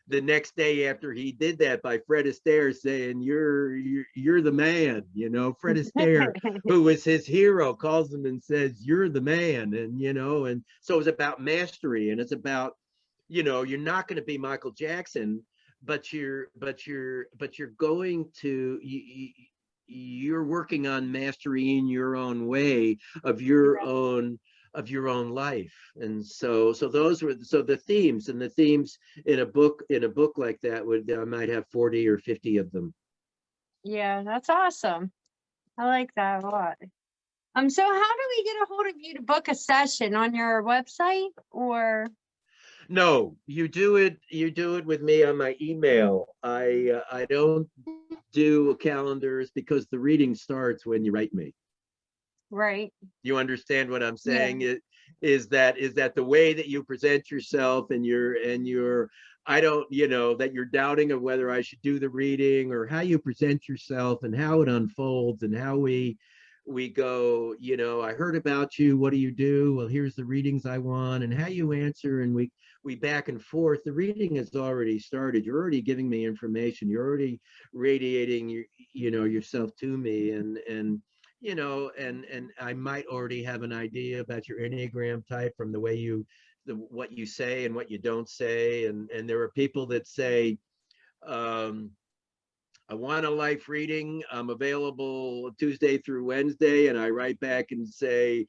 the next day after he did that by Fred Astaire, saying, you're the man. Fred Astaire, who was his hero, calls him and says, you're the man. And so it's about mastery, and it's about, you're not going to be Michael Jackson, but you're going to, you're working on mastery in your own way of your Yeah. own life. And so those were the themes. And the themes in a book like that I might have 40 or 50 of them. Yeah, that's awesome. I like that a lot. So how do we get a hold of you to book a session on your website, or? No, you do it with me on my email. I don't do calendars, because the reading starts when you write me. Right. You understand what I'm Yeah. saying? Is that the way that you present yourself, and I don't, that you're doubting of whether I should do the reading, or how you present yourself and how it unfolds, and how we go, I heard about you, what do you do? Well, here's the readings I want, and how you answer, and we back and forth. The reading has already started. You're already giving me information. You're already radiating yourself to me, and I might already have an idea about your Enneagram type from the way what you say and what you don't say. And there are people that say, I want a life reading. I'm available Tuesday through Wednesday. And I write back and say,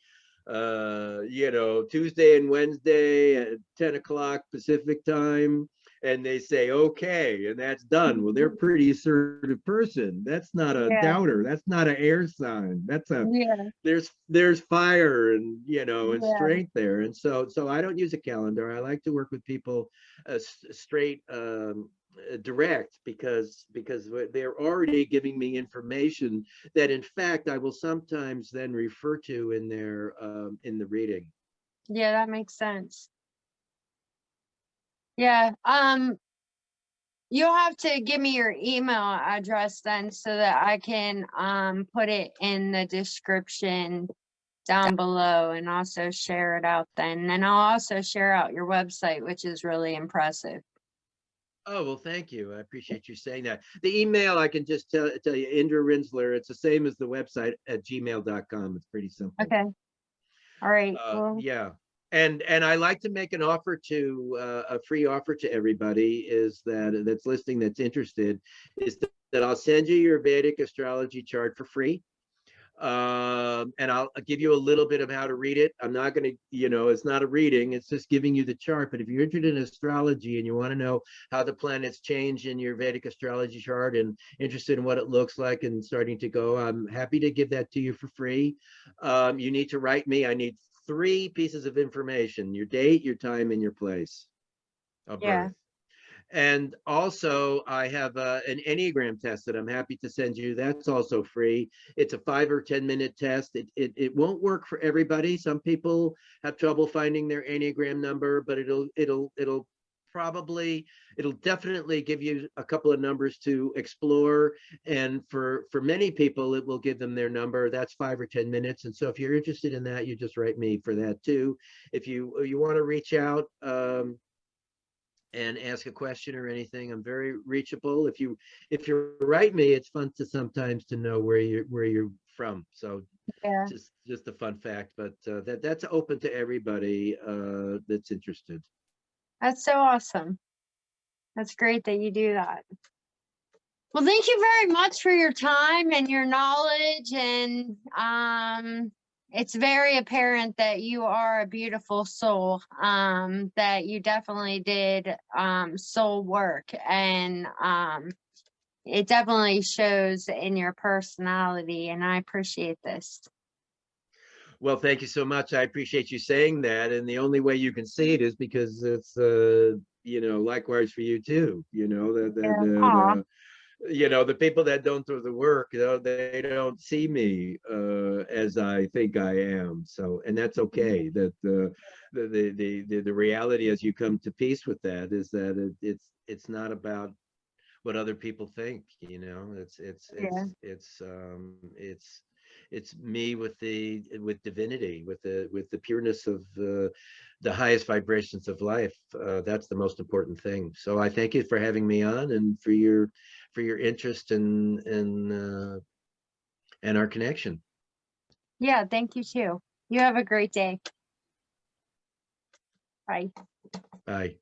Tuesday and Wednesday at 10 o'clock Pacific time. and they say okay, and that's done. Well, they're a pretty assertive person. That's not a Yeah, doubter. That's not an air sign. That's a yeah, there's fire and and yeah, strength there. And so I don't use a calendar. I like to work with people straight direct, because they're already giving me information that in fact I will sometimes then refer to in the reading. yeah, that makes sense. Yeah, you'll have to give me your email address then so that I can put it in the description down below and also share it out then. And I'll also share out your website, which is really impressive. Oh, well, thank you. I appreciate you saying that. The email, I can just tell you, Indra Rinzler. It's the same as the website at gmail.com. It's pretty simple. Okay. All right. Well, Yeah. And I like to make an offer to a free offer to everybody is that's listening, that's interested, is that I'll send you your Vedic astrology chart for free. And I'll give you a little bit of how to read it. I'm not going to, it's not a reading, it's just giving you the chart. But if you're interested in astrology and you want to know how the planets change in your Vedic astrology chart and interested in what it looks like and starting to go, I'm happy to give that to you for free. You need to write me. I need 3 pieces of information: your date, your time, and your place of yeah. birth. And also, I have an Enneagram test that I'm happy to send you. That's also free. It's a 5 or 10-minute test. It won't work for everybody. Some people have trouble finding their Enneagram number, but it'll definitely give you a couple of numbers to explore. And for many people, it will give them their number. That's 5 or 10 minutes. And so if you're interested in that, you just write me for that too. If you want to reach out, and ask a question or anything, I'm very reachable. If you write me, it's fun to sometimes to know where you're from. So Yeah. just a fun fact, but that's open to everybody that's interested. That's so awesome. That's great that you do that. Well, thank you very much for your time and your knowledge. And it's very apparent that you are a beautiful soul, that you definitely did soul work. And it definitely shows in your personality. And I appreciate this. Well, thank you so much. I appreciate you saying that. And the only way you can see it is because it's likewise for you too. Yeah. Aw. The people that don't do the work, they don't see me as I think I am. So, and that's okay. That the reality, as you come to peace with that, is that it's not about what other people think. Yeah. It's me with divinity, with the pureness of the highest vibrations of life. That's the most important thing. So I thank you for having me on and for your interest and our connection. Yeah. Thank you too. You have a great day. Bye. Bye.